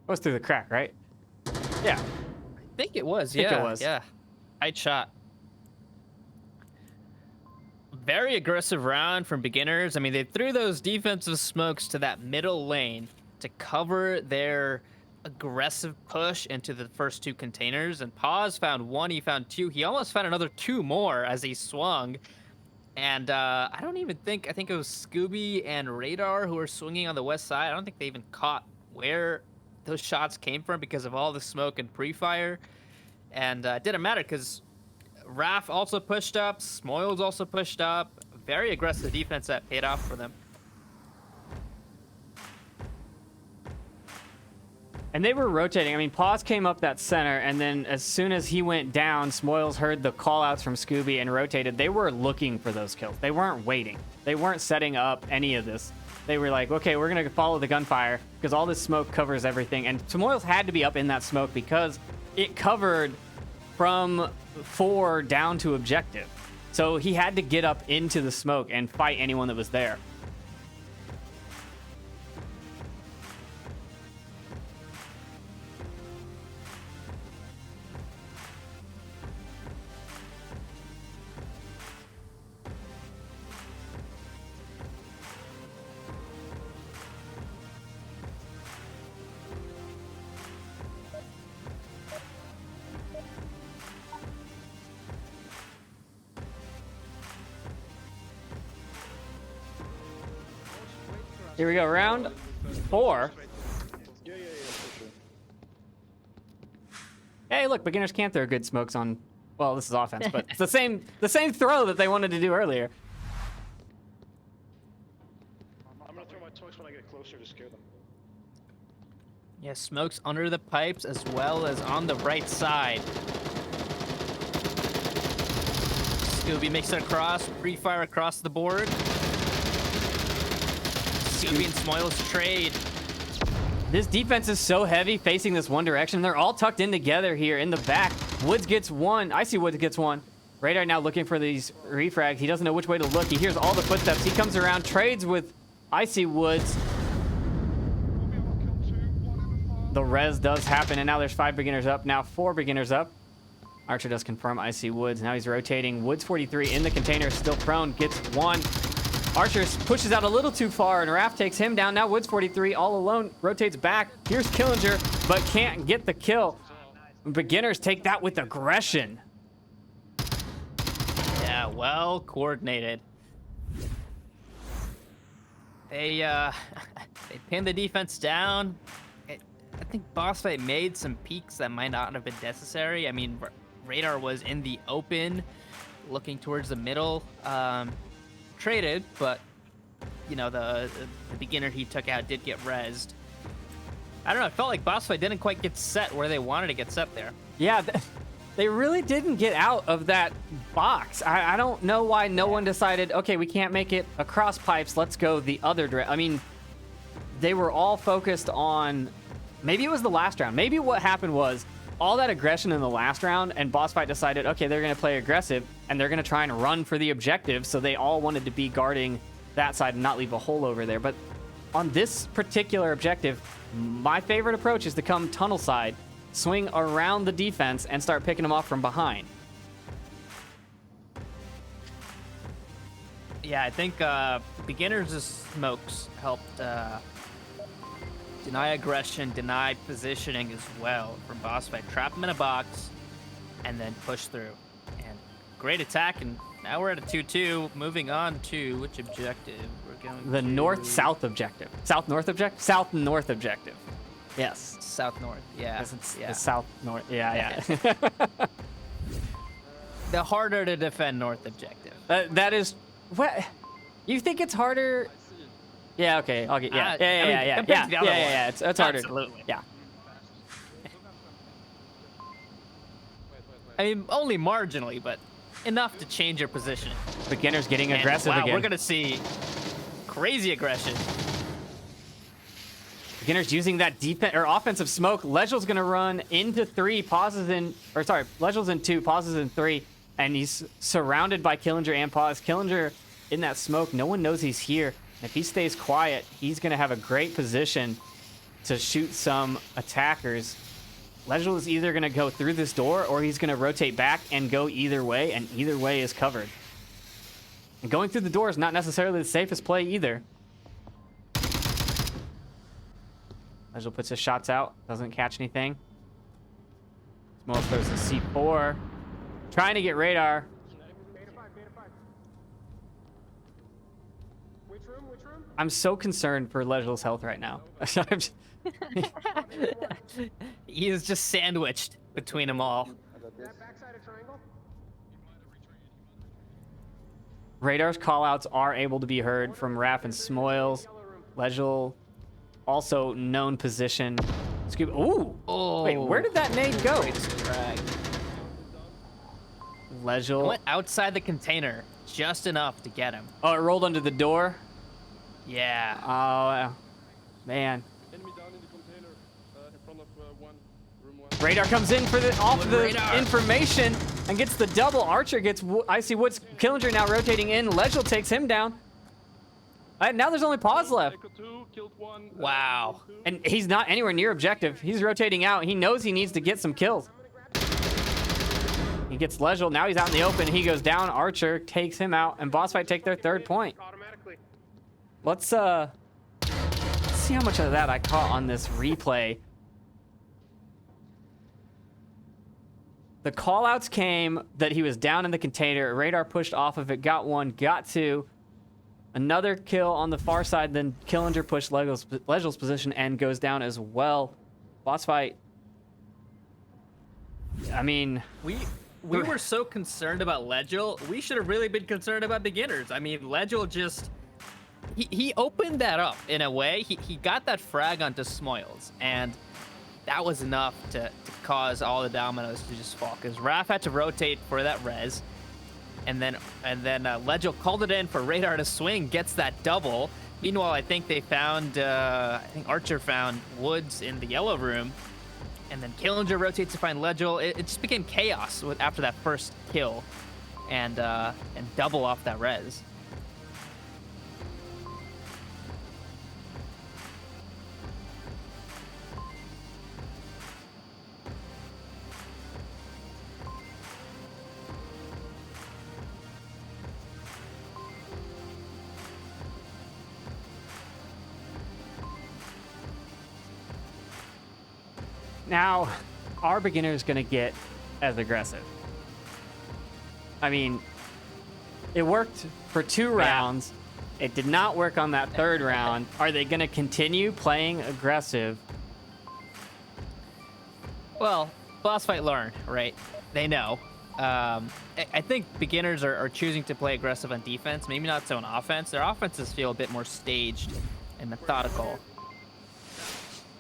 It was through the crack, right? Yeah. I think it was, think yeah. it was. Yeah. Tight shot. Very aggressive round from beginners. I mean, they threw those defensive smokes to that middle lane to cover their aggressive push into the first 2 containers. And Paz found 1, he found 2. He almost found another 2 more as he swung. And I think it was Scooby and Radar who were swinging on the west side. I don't think they even caught where those shots came from because of all the smoke and pre-fire. And it didn't matter because Raf also pushed up, Smoils also pushed up. Very aggressive defense that paid off for them. And they were rotating. I mean, Paz came up that center, and then as soon as he went down, Smoils heard the call-outs from Scooby and rotated. They were looking for those kills. They weren't waiting. They weren't setting up any of this. They were like, okay, we're going to follow the gunfire because all this smoke covers everything. And Smoils had to be up in that smoke because it covered from 4 down to objective. So he had to get up into the smoke and fight anyone that was there. Here we go, round 4. Hey, look, beginners can't throw good smokes on. Well, this is offense, but it's the same throw that they wanted to do earlier. I'm gonna throw my toys when I get closer to scare them. Yeah, smokes under the pipes as well as on the right side. Scooby makes it across, pre-fire across the board. Scooby and Smoils trade. This defense is so heavy facing this one direction. They're all tucked in together here in the back. Woods gets 1. I see Woods gets 1. Radar now looking for these refrags. He doesn't know which way to look. He hears all the footsteps. He comes around, trades with Icy Woods. The res does happen, and now there's 5 beginners up. Now 4 beginners up. Archer does confirm Icy Woods. Now he's rotating. Woods 43 in the container, still prone, gets 1. Archer pushes out a little too far, and Raph takes him down. Now Woods 43 all alone, rotates back. Here's Killinger, but can't get the kill. Beginners take that with aggression. Yeah, well coordinated. They they pinned the defense down. I think BossFight made some peeks that might not have been necessary. I mean, Radar was in the open, looking towards the middle. Traded, but you know, the beginner he took out did get rezzed. I don't know, it felt like BossFight didn't quite get set where they wanted to get set there. Yeah, they really didn't get out of that box. I don't know why no one decided, okay, we can't make it across pipes, let's go the other direction. I mean, they were all focused on, maybe it was the last round. Maybe what happened was all that aggression in the last round, and BossFight decided, okay, they're going to play aggressive, and they're going to try and run for the objective, so they all wanted to be guarding that side and not leave a hole over there. But on this particular objective, my favorite approach is to come tunnel side, swing around the defense, and start picking them off from behind. Yeah, I think beginners' smokes helped deny aggression, deny positioning as well from BossFight. Trap him in a box, and then push through. And great attack, and now we're at a 2-2. Moving on to which objective? We're going The to... north-south objective. South-north objective? South-north objective. Yes. South-north, yeah. It's yeah. the south-north. Yeah. The harder to defend north objective. That is... What? You think it's harder... Yeah, okay. I'll get... Yeah, yeah. compared to the other one. It's harder. Absolutely. Yeah. I mean, only marginally, but enough to change your position. Beginners getting And, aggressive wow, again. we're gonna see crazy aggression. Beginners using that defense or offensive smoke. Legel's gonna run into 3, pauses in, or sorry, Legel's in 2, pauses in 3, and he's surrounded by Killinger and Pause. Killinger in that smoke, no one knows he's here. If he stays quiet, he's gonna have a great position to shoot some attackers. Legel is either gonna go through this door or he's gonna rotate back and go either way, and either way is covered. And going through the door is not necessarily the safest play either. Legel puts his shots out, doesn't catch anything. Smoke throws the C4. Trying to get Radar. Beta 5. Which room? I'm so concerned for Legel's health right now. I'm just- He is just sandwiched between them all. That backside of triangle? Radar's callouts are able to be heard from Raph and Smoils. Legel, also known position. Scoop. Ooh! Oh. Wait, where did that nade go? Frag. Legel. Went outside the container just enough to get him. Oh, it rolled under the door? Yeah. Oh, man. Enemy down in the container in front of room 1. Radar comes in for off the Radar. information and gets the double. Archer gets Icy Woods. Killinger now rotating in. Legel takes him down. Now there's only Pause left. Echo 2, killed 1. Wow. And he's not anywhere near objective. He's rotating out. He knows he needs to get some kills. He gets Legel. Now he's out in the open. He goes down. Archer takes him out. And BossFight take their 3rd point. Automatically. Let's see how much of that I caught on this replay. The callouts came that he was down in the container. Radar pushed off of it. Got 1. Got 2. Another kill on the far side. Then Killinger pushed Legel's position and goes down as well. BossFight. I mean, We were so concerned about Legel. We should have really been concerned about beginners. I mean, Legel just... He opened that up in a way. He got that frag onto Smoils, and that was enough to cause all the dominoes to just fall. Because Raph had to rotate for that res, and then Legel called it in for Radar to swing, gets that double. Meanwhile, I think they found, I think Archer found Woods in the yellow room, and then Killinger rotates to find Legel. It just became chaos after that first kill. and double off that res. Now, our beginner is going to get as aggressive. I mean, it worked for 2 rounds. It did not work on that 3rd round. Are they going to continue playing aggressive? Well, BossFight learned, right? They know. I think beginners are choosing to play aggressive on defense, maybe not so on offense. Their offenses feel a bit more staged and methodical.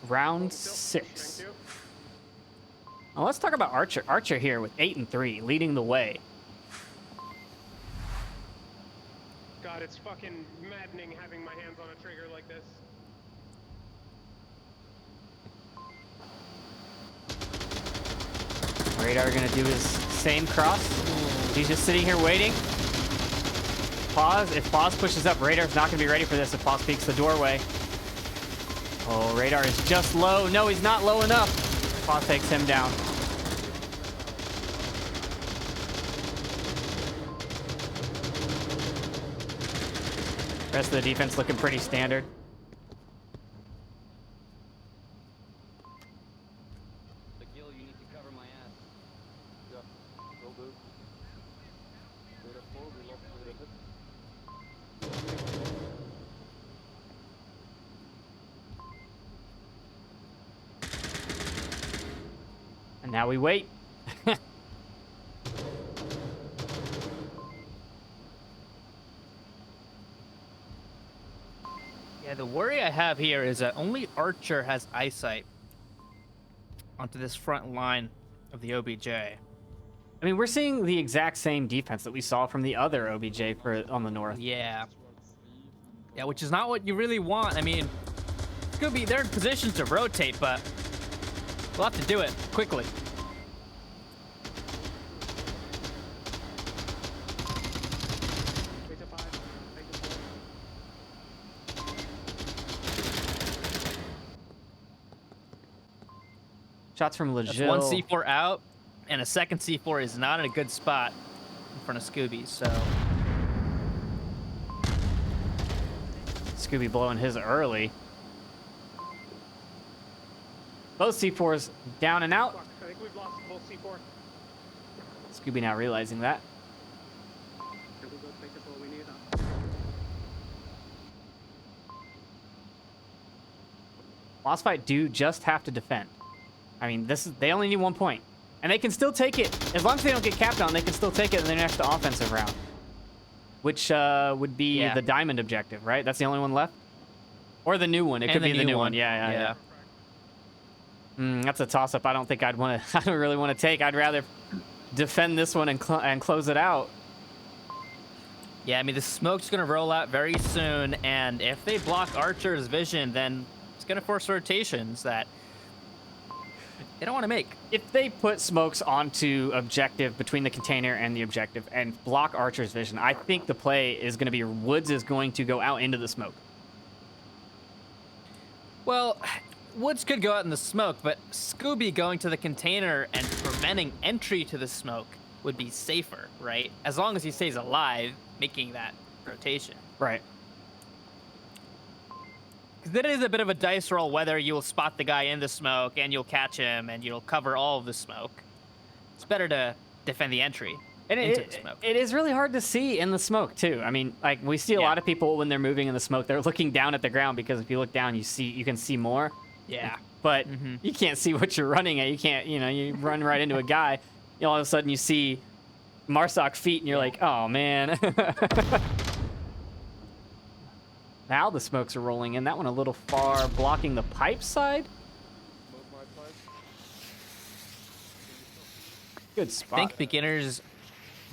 Round 6. Well, let's talk about Archer. Archer here with 8 and 3, leading the way. God, it's fucking maddening having my hands on a trigger like this. Radar gonna do his same cross. He's just sitting here waiting. Pause. If Pause pushes up, Radar's not gonna be ready for this if Pause peeks the doorway. Oh, Radar is just low. No, he's not low enough. Pause takes him down. Rest of the defense looking pretty standard. Gil, you need to cover my ass. Yeah, will do. Data 4, we lost data hit. And now we wait. Yeah, the worry I have here is that only Archer has eyesight onto this front line of the OBJ. I mean, we're seeing the exact same defense that we saw from the other OBJ on the north. Yeah. Yeah, which is not what you really want. I mean, it's gonna be they're in position to rotate, but we'll have to do it quickly. Take a 5. Take a 4. Shots from That's Legil. one C4 out, and a second C4 is not in a good spot in front of Scooby, so... Scooby blowing his early. Both C4s down and out. Fuck, I think we've lost both C4. Scooby now realizing that. Can we go take the 4 we need? Huh? BossFight do just have to defend. I mean, they only need 1 point. And they can still take it. As long as they don't get capped on, they can still take it in their next offensive round. Which would be the diamond objective, right? That's the only one left? Or the new one. It could be the new one. Yeah. That's a toss-up I don't think I don't really want to take. I'd rather defend this one and close it out. Yeah, I mean, the smoke's going to roll out very soon, and if they block Archer's vision, then it's going to force rotations that they don't want to make. If they put smokes onto objective between the container and the objective and block Archer's vision, I think the play is going to be Woods is going to go out into the smoke. Well, Woods could go out in the smoke, but Scooby going to the container and preventing entry to the smoke would be safer, right? As long as he stays alive, making that rotation. Right. Because it is a bit of a dice roll whether you'll spot the guy in the smoke and you'll catch him and you'll cover all of the smoke. It's better to defend the entry into the smoke. It is really hard to see in the smoke, too. I mean, like, we see a lot of people when they're moving in the smoke, they're looking down at the ground because if you look down, you can see more. Yeah. But you can't see what you're running at. You can't, you run right into a guy. All of a sudden you see Marsoc feet and you're like, oh, man. Now the smokes are rolling in. That one a little far, blocking the pipe side. Good spot. I think beginners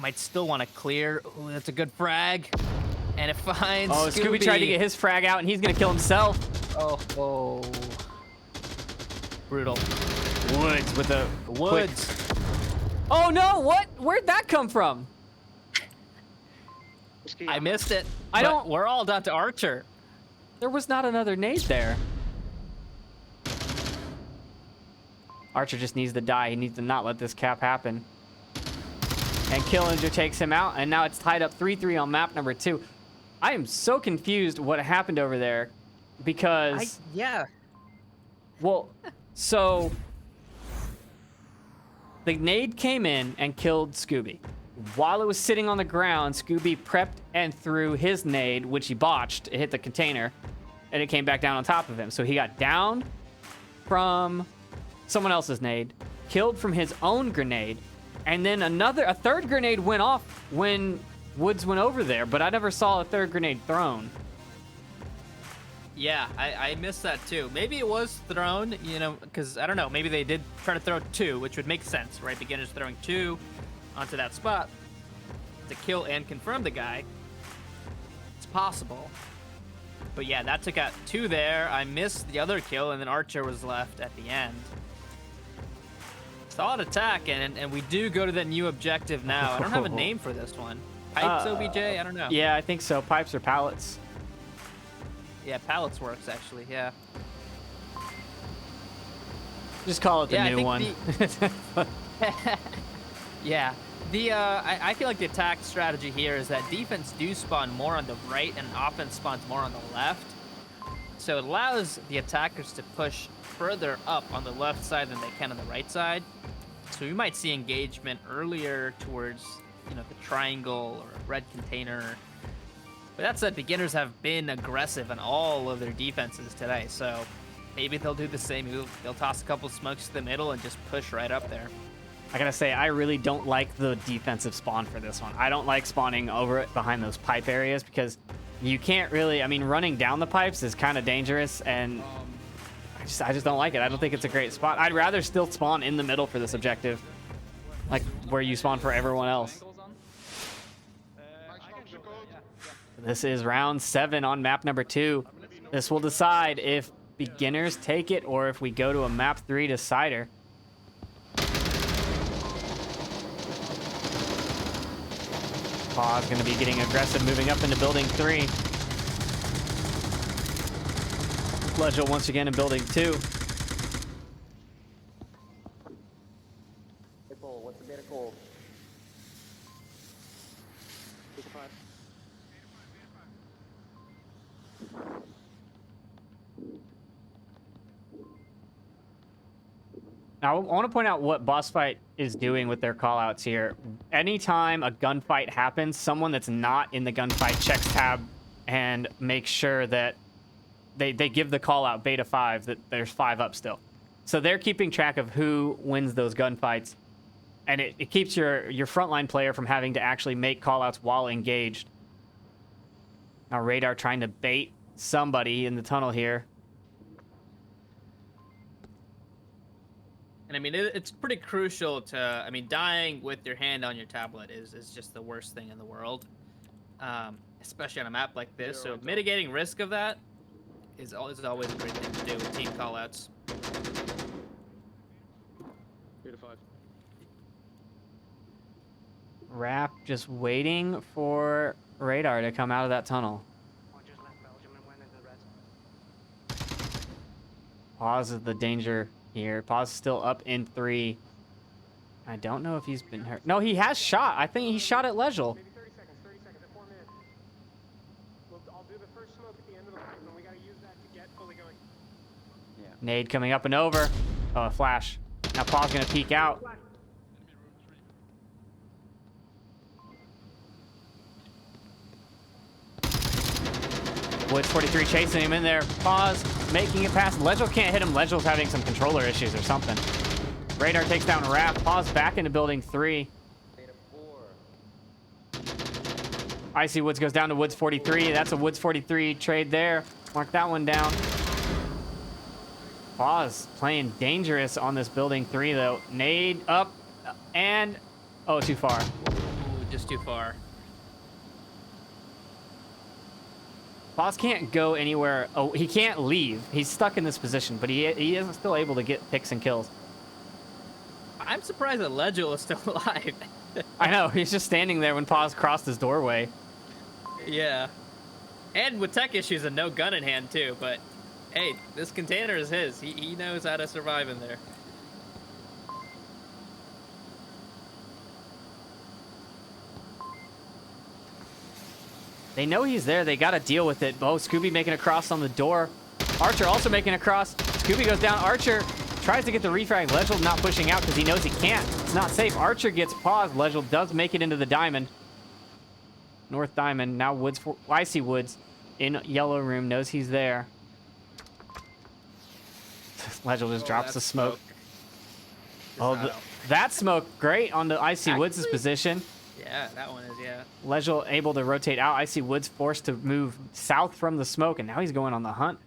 might still want to clear. Ooh, that's a good frag. And it finds Scooby tried to get his frag out, and he's going to kill himself. Oh. Brutal. Woods with a Woods. quick... Oh, no. What? Where'd that come from? risky. I missed it. I but don't- We're all down to Archer. There was not another nade there. Archer just needs to die. He needs to not let this cap happen. And Killinger takes him out, and now it's tied up 3-3 on map number 2. I am so confused what happened over there because, Yeah. well, so the nade came in and killed Scooby. While it was sitting on the ground, Scooby prepped and threw his nade, which he botched. It hit the container, and it came back down on top of him. So he got down from someone else's nade, killed from his own grenade, and then a third grenade went off when Woods went over there, but I never saw a third grenade thrown. Yeah, I missed that too. Maybe it was thrown, you know, because I don't know. Maybe they did try to throw 2, which would make sense, right? Beginners throwing 2 onto that spot to kill and confirm the guy. It's possible. But yeah, that took out 2 there. I missed the other kill, and then Archer was left at the end. Solid attack, and we do go to the new objective now. I don't have a name for this one. Pipes OBJ? I don't know. Yeah, I think so. Pipes or pallets. Yeah, pallets works actually. Yeah. Just call it the Yeah, I new think one. Yeah. I feel like the attack strategy here is that defense do spawn more on the right and offense spawns more on the left. So it allows the attackers to push further up on the left side than they can on the right side. So we might see engagement earlier towards, you know, the triangle or red container. But that said, beginners have been aggressive in all of their defenses today. So maybe they'll do the same. Maybe they'll toss a couple smokes to the middle and just push right up there. I gotta say, I really don't like the defensive spawn for this one. I don't like spawning over it behind those pipe areas because you can't really, I mean, running down the pipes is kind of dangerous, and I just don't like it. I don't think it's a great spot. I'd rather still spawn in the middle for this objective, like where you spawn for everyone else. Angles on? This is round 7 on map number 2. This will decide if beginners take it or if we go to a map 3 decider. Paw's going to be getting aggressive, moving up into building 3. Legel once again in building 2. What's the data call? Now, I want to point out what BossFight is doing with their callouts here. Anytime a gunfight happens, someone that's not in the gunfight checks tab and makes sure that they give the callout beta 5 that there's 5 up still. So they're keeping track of who wins those gunfights, and it keeps your frontline player from having to actually make callouts while engaged. Now, Radar trying to bait somebody in the tunnel here. And I mean, it's pretty crucial to, I mean, dying with your hand on your tablet is just the worst thing in the world, especially on a map like this. So mitigating risk of that is always a great thing to do with team callouts. 3 to 5. Rap just waiting for Radar to come out of that tunnel. Just left Belgium and went into the red zone. Pause is the danger here. Pause is still up in 3. I don't know if he's been hurt. No, he has shot. I think he shot at Legel. Maybe 30 seconds at 4 minutes. I'll do the first smoke at the end of the pipe, and we gotta use that to get fully going. Nade coming up and over. Oh, a flash. Now Pause gonna peek out. Woods 43 chasing him in there. Pause, making it past. Legel can't hit him. Legel's having some controller issues or something. Radar takes down Rap. Pause back into building 3. Data 4. Icy Woods goes down to Woods 43. That's a Woods 43 trade there. Mark that one down. Pause playing dangerous on this building 3 though. Nade up and oh, too far. Ooh, just too far. Pause can't go anywhere. Oh, he can't leave. He's stuck in this position, but he is still able to get picks and kills. I'm surprised that Legel is still alive. I know. He's just standing there when Pause crossed his doorway. Yeah. And with tech issues and no gun in hand, too. But, hey, this container is his. He knows how to survive in there. They know he's there. They got to deal with it. Oh, Scooby making a cross on the door. Archer also making a cross. Scooby goes down. Archer tries to get the refrag. Legel not pushing out because he knows he can't. It's not safe. Archer gets paused. Legel does make it into the diamond. North diamond. Now Woods. Icy Woods in yellow room. Knows he's there. Legel just drops the smoke. Oh, that smoke. Great on the Icy Woods' position. Yeah, that one is, yeah. Legel able to rotate out. Icy Woods forced to move south from the smoke, and now he's going on the hunt.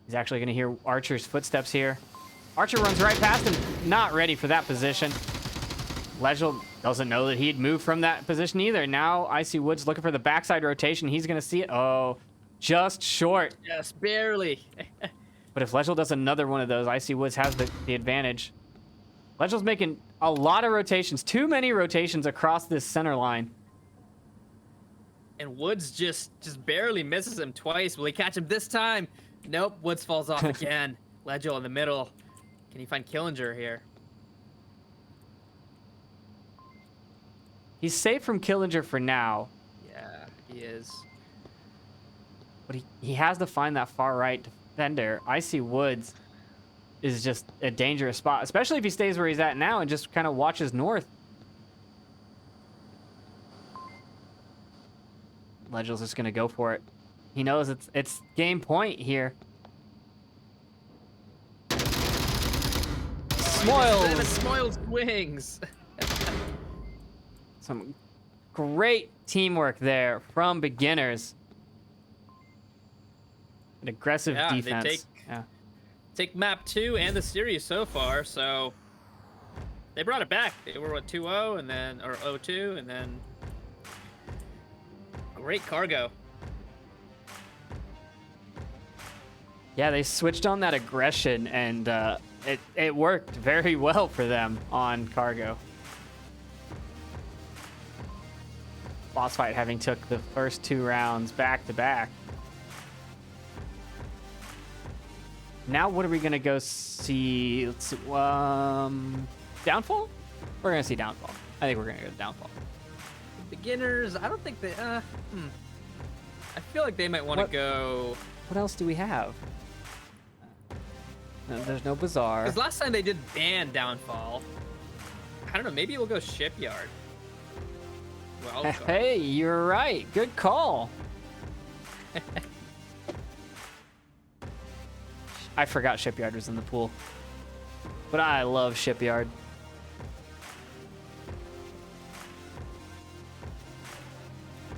He's actually going to hear Archer's footsteps here. Archer runs right past him. Not ready for that position. Legel doesn't know that he'd moved from that position either. Now Icy Woods looking for the backside rotation. He's going to see it. Oh, just short. Yes, barely. But if Legel does another one of those, Icy Woods has the advantage. Legel's making a lot of rotations. Too many rotations across this center line. And Woods just barely misses him twice. Will he catch him this time? Nope. Woods falls off again. Legel in the middle. Can he find Killinger here? He's safe from Killinger for now. Yeah, he is. But he has to find that far right defender. Icy Woods is just a dangerous spot, especially if he stays where he's at now and just kind of watches north. Legel's just going to go for it. He knows it's game point here. Smoils! Smoils wings! Some great teamwork there from beginners. An aggressive defense. Take map 2 and the series so far, so they brought it back. They were what, 2-0 and then, or 0-2, and then great cargo. Yeah, they switched on that aggression, and it worked very well for them on cargo. BossFight having took the first 2 rounds back to back. Now what are we gonna go see? Let's see. Downfall? We're gonna see Downfall. I think we're gonna go to Downfall. Beginners, I don't think they. I feel like they might want to go. What else do we have? No, there's no Bazaar. Because last time they did ban Downfall. I don't know. Maybe we'll go Shipyard. Well, hey, you're right. Good call. I forgot Shipyard was in the pool. But I love Shipyard.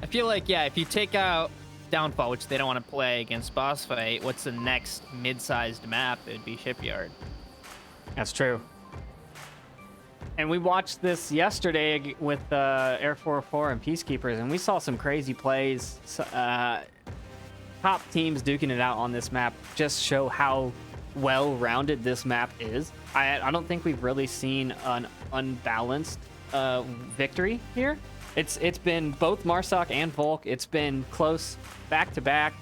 I feel like, yeah, if you take out Downfall, which they don't want to play against BossFight, what's the next mid-sized map? It'd be Shipyard. That's true. And we watched this yesterday with Air 404 and Peacekeepers, and we saw some crazy plays. Top teams duking it out on this map just show how well-rounded this map is. I don't think we've really seen an unbalanced victory here. It's been both Marsoc and Volk. It's been close back-to-back,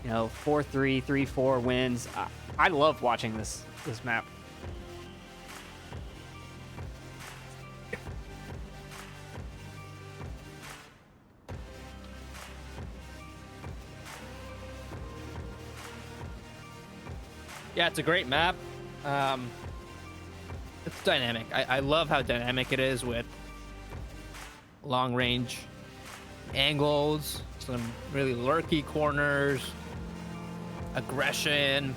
4-3, 3-4 wins. I love watching this map. Yeah, it's a great map. It's dynamic. I love how dynamic it is with long range angles, some really lurky corners, aggression.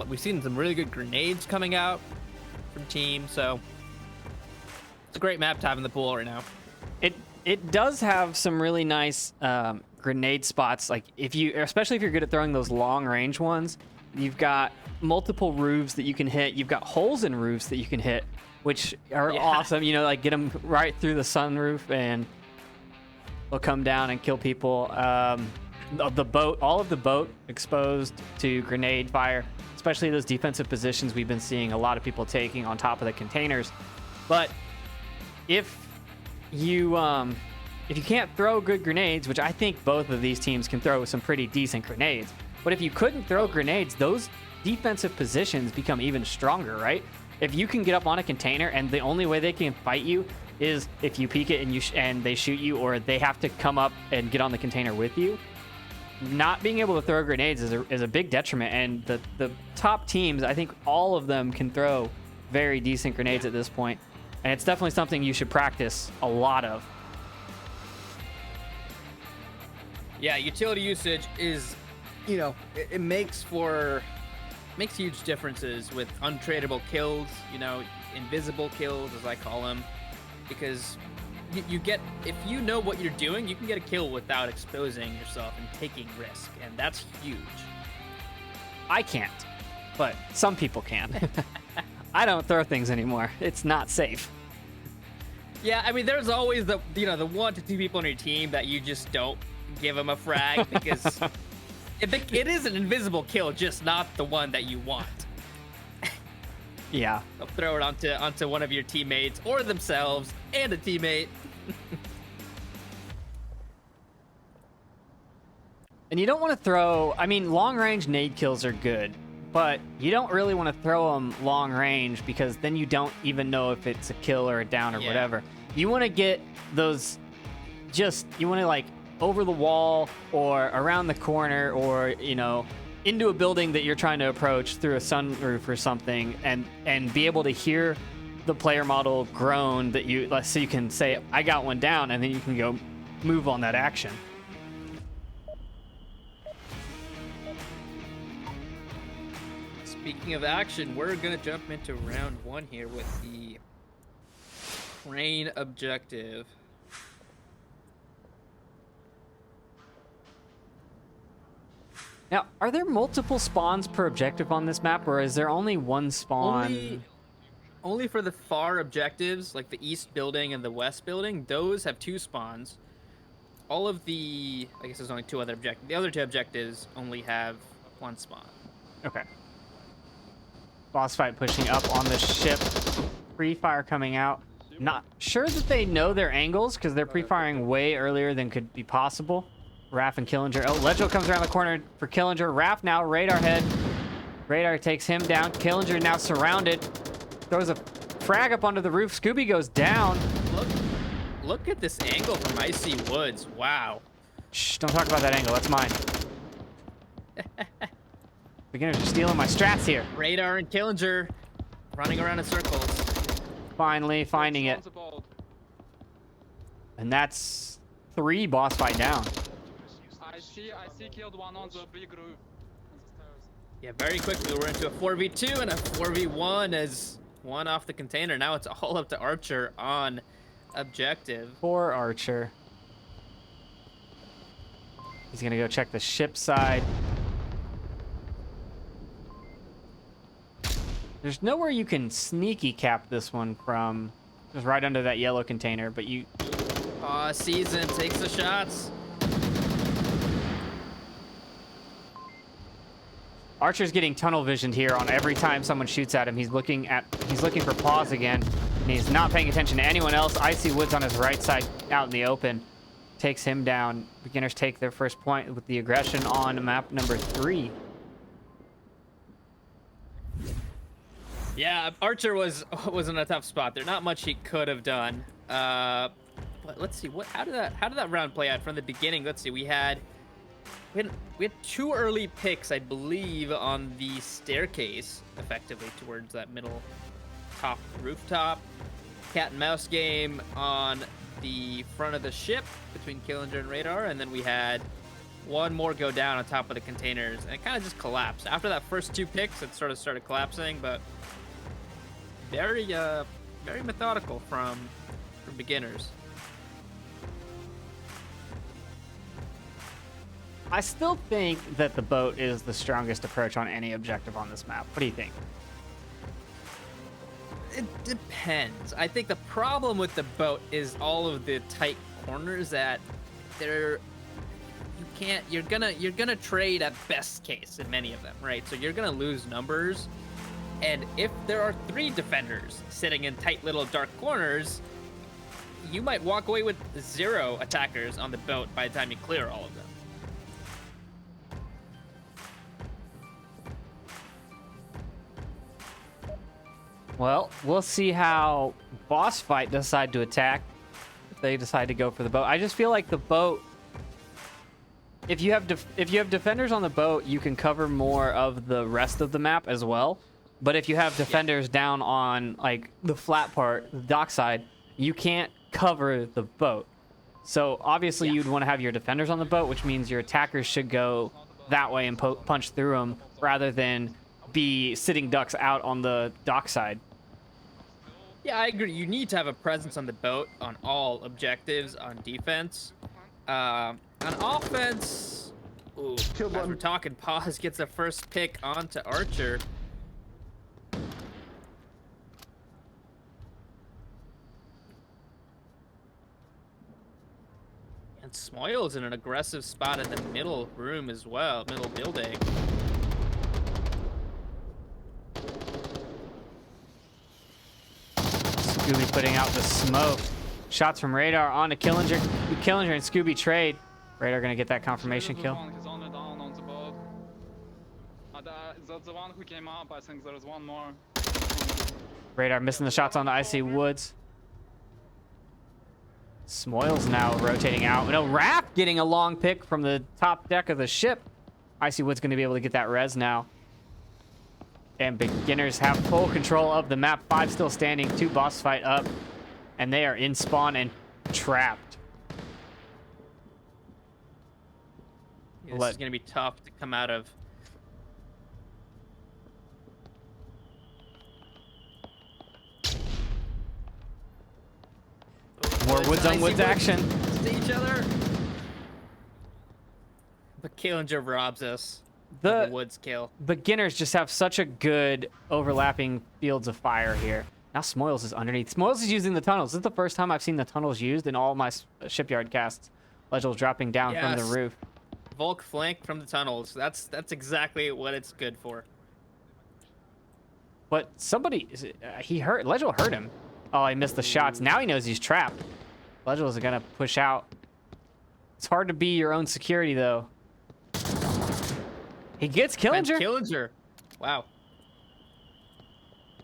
We've seen some really good grenades coming out from teams, so it's a great map to have in the pool right now. It does have some really nice grenade spots, like especially if you're good at throwing those long range ones. You've got multiple roofs that you can hit. You've got holes in roofs that you can hit, which are awesome. Like get them right through the sunroof and they'll come down and kill people. The boat, all of the boat exposed to grenade fire, especially those defensive positions we've been seeing a lot of people taking on top of the containers. But if you if you can't throw good grenades, which I think both of these teams can throw some pretty decent grenades, but if you couldn't throw grenades, those defensive positions become even stronger, right? If you can get up on a container and the only way they can fight you is if you peek it and they shoot you, or they have to come up and get on the container with you, not being able to throw grenades is a big detriment. And the top teams, I think all of them can throw very decent grenades at this point, and it's definitely something you should practice a lot of. Yeah, utility usage is, you know, it makes huge differences with untradeable kills, you know, invisible kills as I call them, because you get, if you know what you're doing, you can get a kill without exposing yourself and taking risk, and that's huge. I can't, but some people can. I don't throw things anymore. It's not safe. Yeah, I mean, there's always the 1 to 2 people on your team that you just don't give them a frag because it is an invisible kill, just not the one that you want. Yeah. They'll throw it onto one of your teammates or themselves and a teammate. And you don't want to throw, I mean, long range nade kills are good, but you don't really want to throw them long range because then you don't even know if it's a kill or a down or whatever. You want to get those, you want to like over the wall or around the corner, or, you know, into a building that you're trying to approach through a sunroof or something, and be able to hear the player model groan so you can say, I got one down, and then you can go move on that action. Speaking of action, we're gonna jump into round 1 here with the train objective. Now, are there multiple spawns per objective on this map, or is there only one spawn? Only for the far objectives, like the east building and the west building. Those have 2 spawns. All of the, I guess there's only 2 other objectives. The other 2 objectives only have 1 spawn. Okay. BossFight pushing up on the ship. Pre-fire coming out. Not sure that they know their angles because they're pre-firing way earlier than could be possible. Raph and Killinger. Oh, Legio comes around the corner for Killinger. Raph now, radar head. Radar takes him down. Killinger now surrounded. Throws a frag up onto the roof. Scooby goes down. Look at this angle from Icy Woods. Wow. Shh, don't talk about that angle. That's mine. Beginners are stealing my strats here. Radar and Killinger running around in circles. Finally finding it. And that's 3 BossFight down. I see killed one on the big roof on the stairs. Yeah, very quickly we're into a 4v2 and a 4v1 as one off the container. Now it's all up to Archer on objective. Poor Archer. He's gonna go check the ship side. There's nowhere you can sneaky cap this one from. Just right under that yellow container, but you... Season takes the shots. Archer's getting tunnel visioned here on every time someone shoots at him. He's looking for pause again, and he's not paying attention to anyone else. Icy Woods on his right side out in the open takes him down. Beginners take their first point with the aggression on map number 3. Yeah, Archer was in a tough spot. There's not much he could have done. But let's see, how did that round play out from the beginning? Let's see, we had 2 early picks, I believe, on the staircase, effectively towards that middle top rooftop. Cat and mouse game on the front of the ship between Killinger and Radar, and then we had one more go down on top of the containers, and it kind of just collapsed. After that first 2 picks, it sort of started collapsing, but very methodical from beginners. I still think that the boat is the strongest approach on any objective on this map. What do you think? It depends. I think the problem with the boat is all of the tight corners that you're gonna trade at best case in many of them, right? So you're gonna lose numbers, and if there are 3 defenders sitting in tight little dark corners, you might walk away with 0 attackers on the boat by the time you clear all of them. Well, we'll see how BossFight decide to attack. If they decide to go for the boat, I just feel like the boat. If you have defenders on the boat, you can cover more of the rest of the map as well. But if you have defenders down on like the flat part, the dockside, you can't cover the boat. So obviously you'd want to have your defenders on the boat, which means your attackers should go that way and punch through them rather than be sitting ducks out on the dockside. Yeah, I agree. You need to have a presence on the boat on all objectives on defense. On offense, ooh, Kill as button. we're talking, Paz gets a first pick onto Archer. And Smoyle's in an aggressive spot in the middle room as well, middle building. Scooby putting out the smoke. Shots from Radar onto Killinger. Killinger and Scooby trade. Radar gonna get that confirmation kill. He's only down on the boat. The one who came up, I think there's one more. Radar missing the shots on the Icy Woods. Smoyle's now rotating out. No, Raph getting a long pick from the top deck of the ship. Icy Woods gonna be able to get that res now. And beginners have full control of the map. 5 still standing, 2 boss fight up. And they are in spawn and trapped. This is going to be tough to come out of. More woods on woods action. To each other. But Killinger robs us. The The woods kill. beginners just have such a good overlapping fields of fire here. Now Smoyles is underneath. Smoyles is using the tunnels. This is the first time I've seen the tunnels used in all my shipyard casts. Legel's dropping down from the Yes. roof. Volk flank from the tunnels. That's exactly what it's good for. But somebody, Legel hurt him. Oh, he missed the shots. Now he knows he's trapped. Legel is gonna push out. It's hard to be your own security though. He gets And Killinger. Killinger. Wow.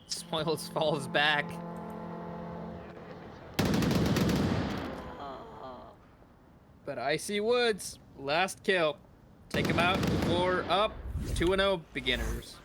Smoyles falls back. But Icy Woods, last kill. Take him out. 4 up. 2-0 beginners.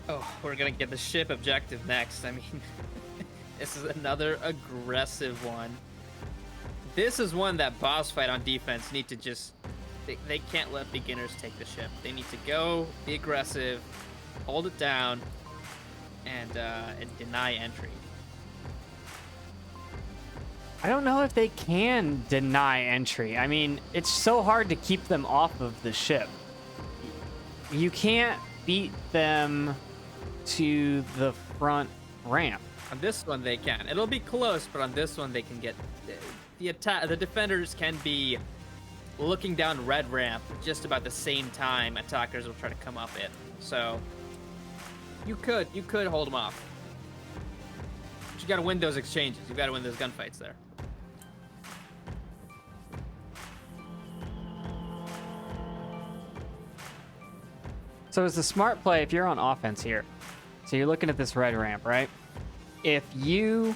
Oh, we're gonna get the ship objective next. I mean, this is another aggressive one. This is one that boss fight on defense need to just... They can't let beginners take the ship. They need to go, be aggressive, hold it down, and deny entry. I don't know if they can deny entry. I mean, it's so hard to keep them off of the ship. You can't beat them to the front ramp. On this one, they can. It'll be close, but on this one, they can get... The defenders can be looking down red ramp just about the same time attackers will try to come up it. So you could hold them off. But you got to win those exchanges. You got to win those gunfights there. So it's a smart play if you're on offense here. So you're looking at this red ramp, right? If you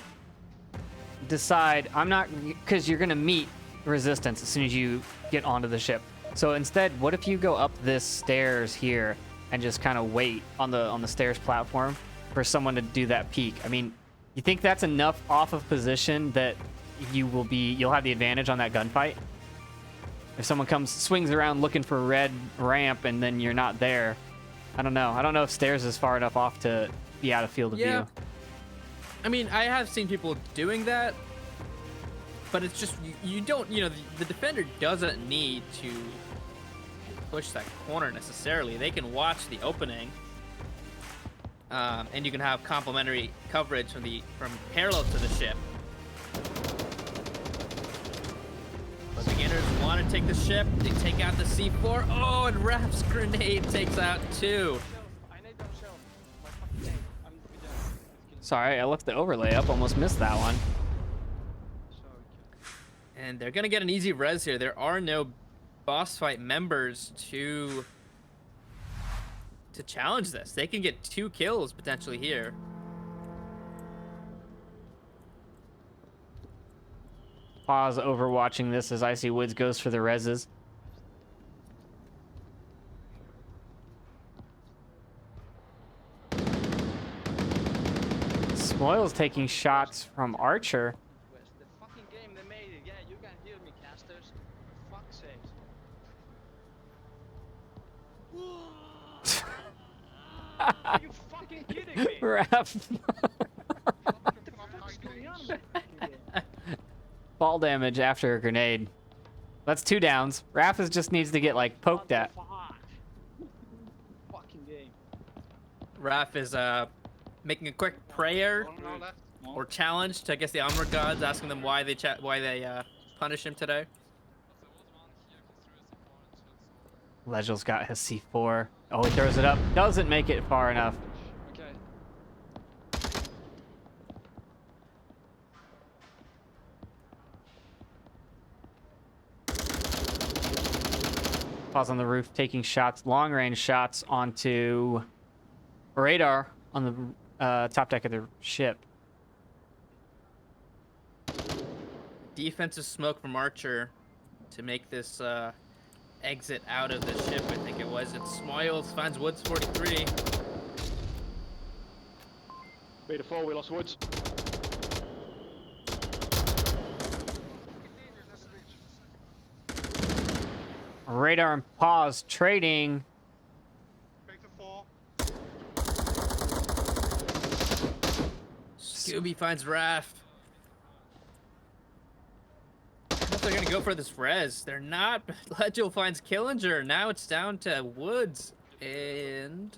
decide, I'm not, because you're going to meet resistance as soon as you get onto the ship. So instead, what if you go up this stairs here and just kind of wait on the stairs platform for someone to do that peek? I mean, you think that's enough off of position that you'll have the advantage on that gunfight? If someone swings around looking for red ramp and then you're not there, I don't know. I don't know if stairs is far enough off to be out of field of view. I mean, I have seen people doing that, but it's just, you don't, the defender doesn't need to push that corner necessarily. They can watch the opening and you can have complementary coverage from parallel to the ship. But beginners want to take the ship. They take out the C4. Oh, and Raph's grenade takes out 2. I need them shells. My fucking tank. I'm with them. Let's kill Sorry, I left the overlay up. Almost missed that one. so kill. And they're gonna get an easy res here. There are no boss fight members to challenge this. They can get 2 kills potentially here. Pause overwatching this as Icy Woods goes for the reses. Smoil's taking shots from Archer. West. The fucking game they made it. Yeah, you can hear me, casters. For fuck's sake. Are you fucking kidding me? Raph. What the fuck is going on in my fucking game? Fall damage after a grenade. That's 2 downs. Raph just needs to get like poked at. Fuck. Fucking game. Raph is making a quick prayer One now left. or challenge to, I guess, the Onward gods, asking them why they punish him today. Legel's got his C4. Oh, he throws it up. Doesn't make it far enough. Okay. Pause on the roof, taking shots, long range shots onto radar on the top deck of the ship. Defensive smoke from Archer to make this exit out of the ship, I think it was. It's Smoils finds Woods 43. Beta 4, we lost Woods. Radar and pause trading. Beta 4. Scooby finds Raph. I don't know if they're gonna go for this res. They're not. Legel finds Killinger. Now it's down to Woods and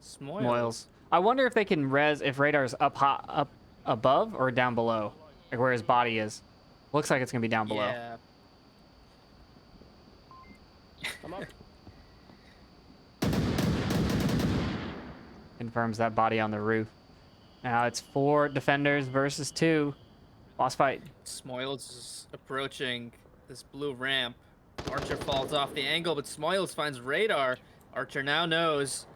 Smoils. Moils. I wonder if they can res if radar's up above or down below, like where his body is. Looks like it's gonna be down below. Yeah. I'm up. Confirms that body on the roof. Now it's 4 defenders versus 2. Boss fight. Smoils is approaching this blue ramp. Archer falls off the angle, but Smoils finds radar. Archer now knows.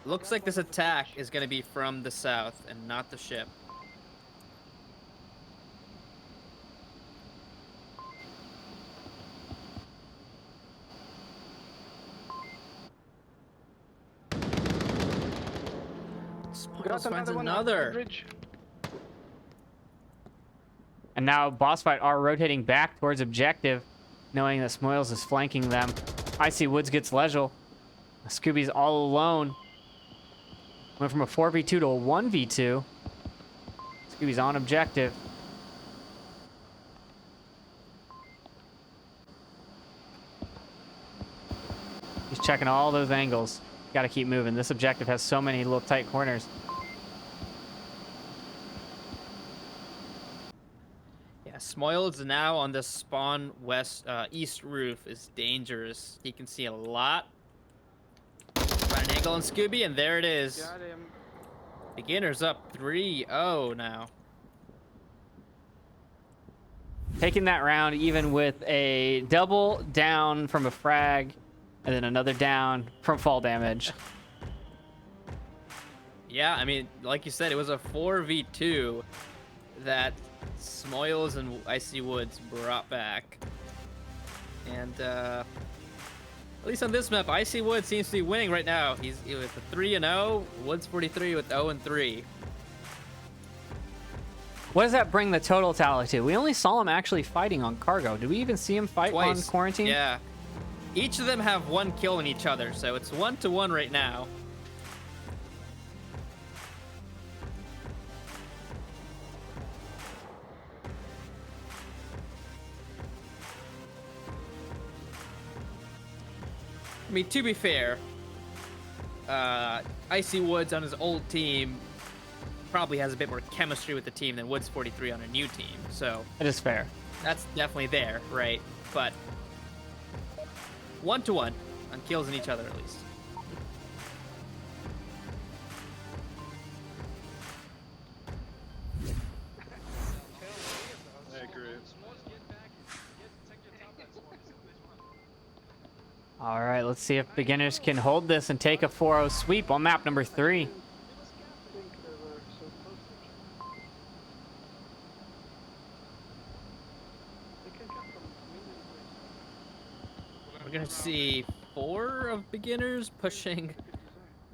Looks like this attack is going to be from the south and not the ship. Smoils finds another. Bridge. And now boss fight are rotating back towards objective, knowing that Smoils is flanking them. Icy Woods gets Legel. Scooby's all alone. Went from a 4v2 to a 1v2. Scooby's on objective. He's checking all those angles. Got to keep moving. This objective has so many little tight corners. Yeah, Smoils now on the spawn east roof is dangerous. He can see a lot. Find an angle on Scooby, and there it is. Got him. Beginners up 3-0 now. Taking that round even with a double down from a frag and then another down from fall damage. Yeah, I mean, like you said, it was a 4v2 that Smoils and Icy Woods brought back. And at least on this map, Icy Woods seems to be winning right now. He's with a 3-0, Woods 43 with 0-3. What does that bring the total tally to? We only saw him actually fighting on cargo. Did we even see him fight on Twice. quarantine? Yeah. Each of them have 1 kill in each other, so it's 1-1 right now. I mean, to be fair, Icy Woods on his old team probably has a bit more chemistry with the team than Woods 43 on a new team. So It is fair. that's definitely there, right? But 1-to-1 on kills in each other at least. I agree. All right, let's see if beginners can hold this and take a 4-0 sweep on map number 3. We're gonna see 4 of beginners pushing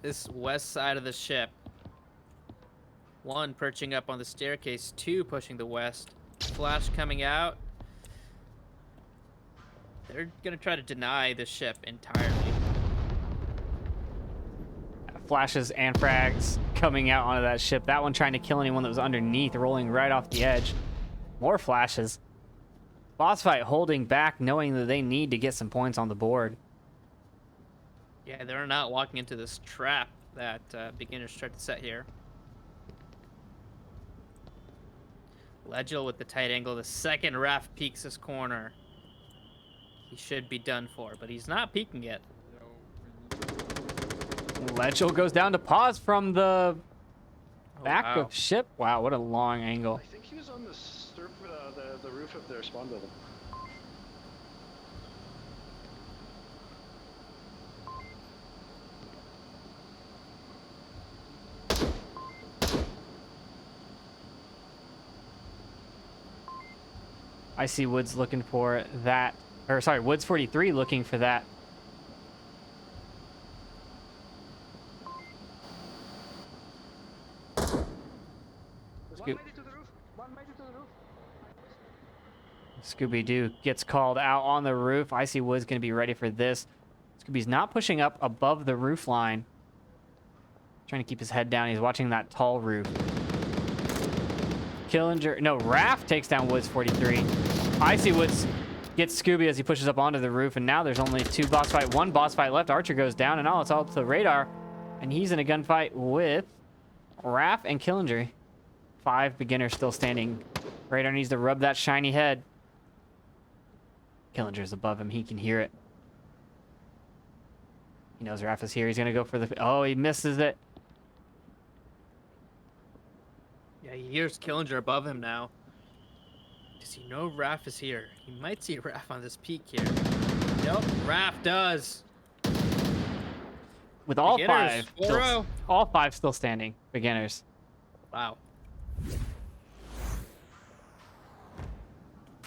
this west side of the ship. 1 perching up on the staircase, 2 pushing the west. Flash coming out. They're gonna try to deny the ship entirely. Flashes and frags coming out onto that ship. That one trying to kill anyone that was underneath, rolling right off the edge. More flashes. BossFight holding back, knowing that they need to get some points on the board. Yeah, they're not walking into this trap that beginners tried to set here. Legil with the tight angle. The second Raph peeks this corner. He should be done for, but he's not peeking yet. Legil goes down to pause from the back wow. of ship. Wow, what a long angle. I think he was on the roof of their spawn building. I see Woods looking for that. Or sorry, Woods 43 looking for that. Scooby-Doo gets called out on the roof. I see Woods going to be ready for this. Scooby's not pushing up above the roof line. Trying to keep his head down. He's watching that tall roof. Killinger, no, Raph takes down Woods 43. I see Woods gets Scooby as he pushes up onto the roof, and now there's only 2 boss fight, 1 boss fight left. Archer goes down, and now it's all up to the radar, and he's in a gunfight with Raph and Killinger. 5 beginners still standing. Radar needs to rub that shiny head. Killinger's above him. He can hear it. He knows Raph is here. He's going to go for the... Oh, he misses it. Yeah, he hears Killinger above him now. Does he know Raph is here? He might see Raph on this peak here. Nope, Raph does. With all Beginners, 5... 4-0. All 5 still standing. Beginners. Wow.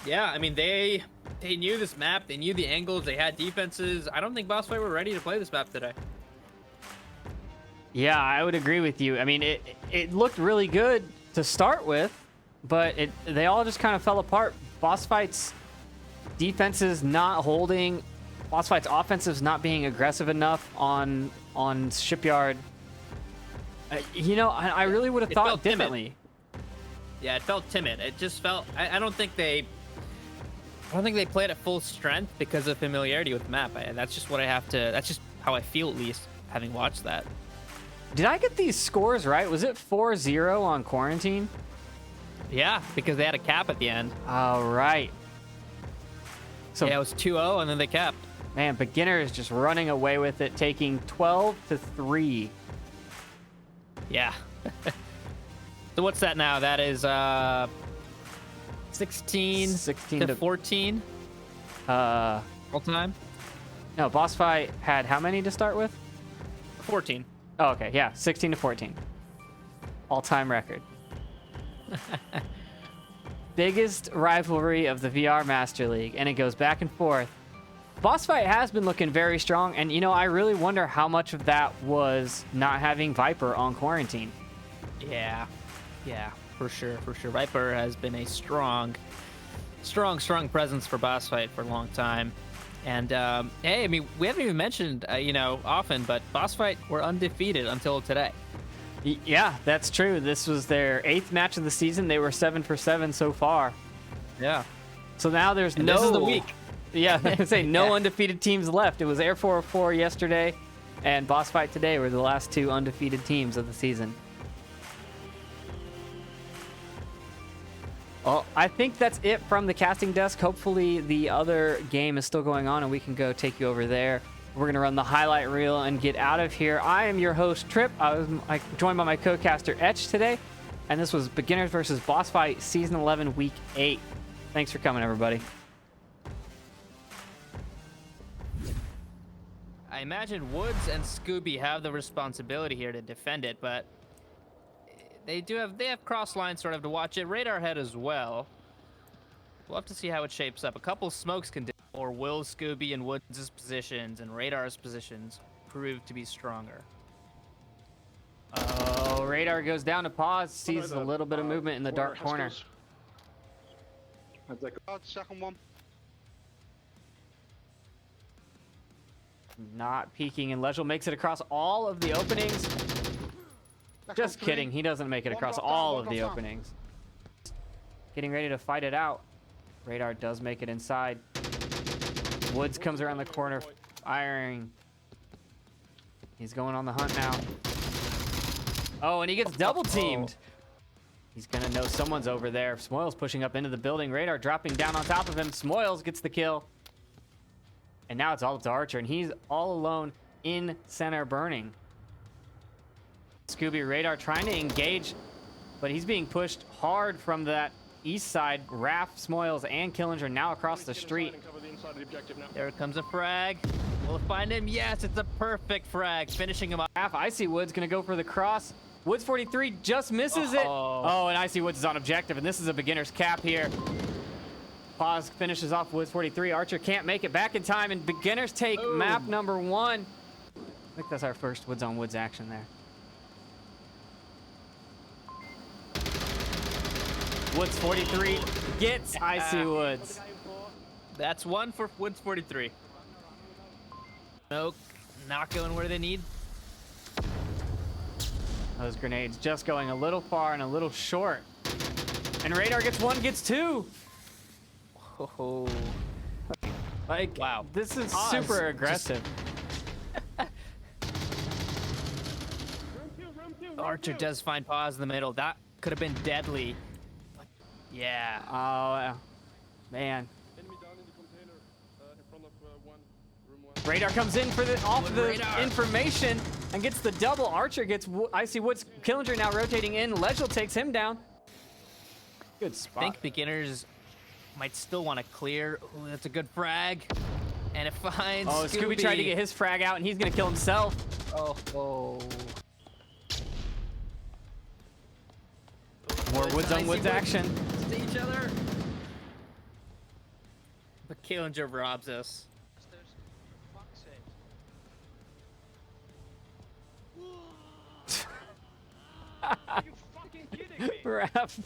Yeah, I mean, they knew this map. They knew the angles. They had defenses. I don't think BossFight were ready to play this map today. Yeah, I would agree with you. I mean, it looked really good to start with, but they all just kind of fell apart. BossFight's defenses not holding. BossFight's offensives not being aggressive enough on Shipyard. You know, I really would have thought felt timid. differently. Yeah, it felt timid. It just felt. I don't think they played at full strength because of familiarity with the map. That's just what I have to. That's just how I feel, at least, having watched that. Did I get these scores right? Was it 4-0 on Quarantine? Yeah, because they had a cap at the end. All right. So Yeah, it was 2-0, and then they capped. man, beginner is just running away with it, taking 12-3. Yeah. So what's that now? That is 16 to 14 all time. No, boss fight had how many to start with? 14. Oh, okay, yeah, 16-14. All-time record. Biggest rivalry of the VR Master League, and it goes back and forth. Boss fight has been looking very strong, and you know, I really wonder how much of that was not having Viper on Quarantine. Yeah, for sure. Viper has been a strong presence for boss fight for a long time. And hey, I mean, we haven't even mentioned, often, but boss fight were undefeated until today. Yeah, that's true. This was their 8th match of the season. They were 7-for-7 so far. Yeah. So now there's And no. This is the week. Yeah, I was gonna say no Yeah. undefeated teams left. It was Air 404 yesterday, and BossFight today were the last two undefeated teams of the season. Well, I think that's it from the casting desk. Hopefully the other game is still going on and we can go take you over there. We're going to run the highlight reel and get out of here. I am your host, Trip. I was joined by my co-caster, Etch, today. And this was Beginners versus Boss Fight, Season 11, Week 8. Thanks for coming, everybody. I imagine Woods and Scooby have the responsibility here to defend it, but they have cross lines sort of to watch it. Radar head as well. We'll have to see how it shapes up. A couple smokes can do, or will Scooby and Woods' positions and Radar's positions prove to be stronger? Oh, Radar goes down to pause, sees a little bit of movement in the dark corner. Second one. Not peeking, and Legel makes it across all of the openings. Just kidding, he doesn't make it across all of the openings. Getting ready to fight it out. Radar does make it inside. Woods comes around the corner, firing. He's going on the hunt now. Oh, and he gets double teamed. He's gonna know someone's over there. Smoils pushing up into the building. Radar dropping down on top of him. Smoils gets the kill. And now it's all up to Archer, and he's all alone in center burning. Scooby Radar trying to engage, but he's being pushed hard from that east side. Raph, Smoils, and Killinger now across the street. There comes a frag. We'll find him. Yes, it's a perfect frag, finishing him off. Raph, I see Woods gonna go for the cross. Woods 43 just misses it. Oh, and I see Woods is on objective, and this is a beginner's cap here. Pause finishes off Woods 43. Archer can't make it back in time, and beginners take map number 1. I think that's our first Woods on Woods action there. Woods 43 gets Icy Woods. That's one for Woods 43. Nope, not going where they need. Those grenades just going a little far and a little short. And Radar gets 1, gets 2. Oh, Like, wow. This is super aggressive. Archer does find pause in the middle. That could have been deadly. Yeah. Oh, man. Enemy down in the container in front of room 1. Radar comes in for off the Radar. information and gets the double. Archer gets Icy Woods. Killinger now rotating in. Legel takes him down. Good I spot. think beginners might still want to clear. Ooh, that's a good frag. And it finds Scooby tried to get his frag out, and he's going to kill himself. Oh. More Woods on Woods action. To each other. But Killinger robs us. Are you fucking kidding me? Raph.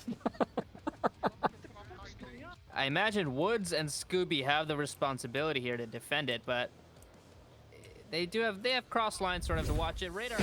I imagine Woods and Scooby have the responsibility here to defend it, but they have cross lines sort of to watch it. Radar.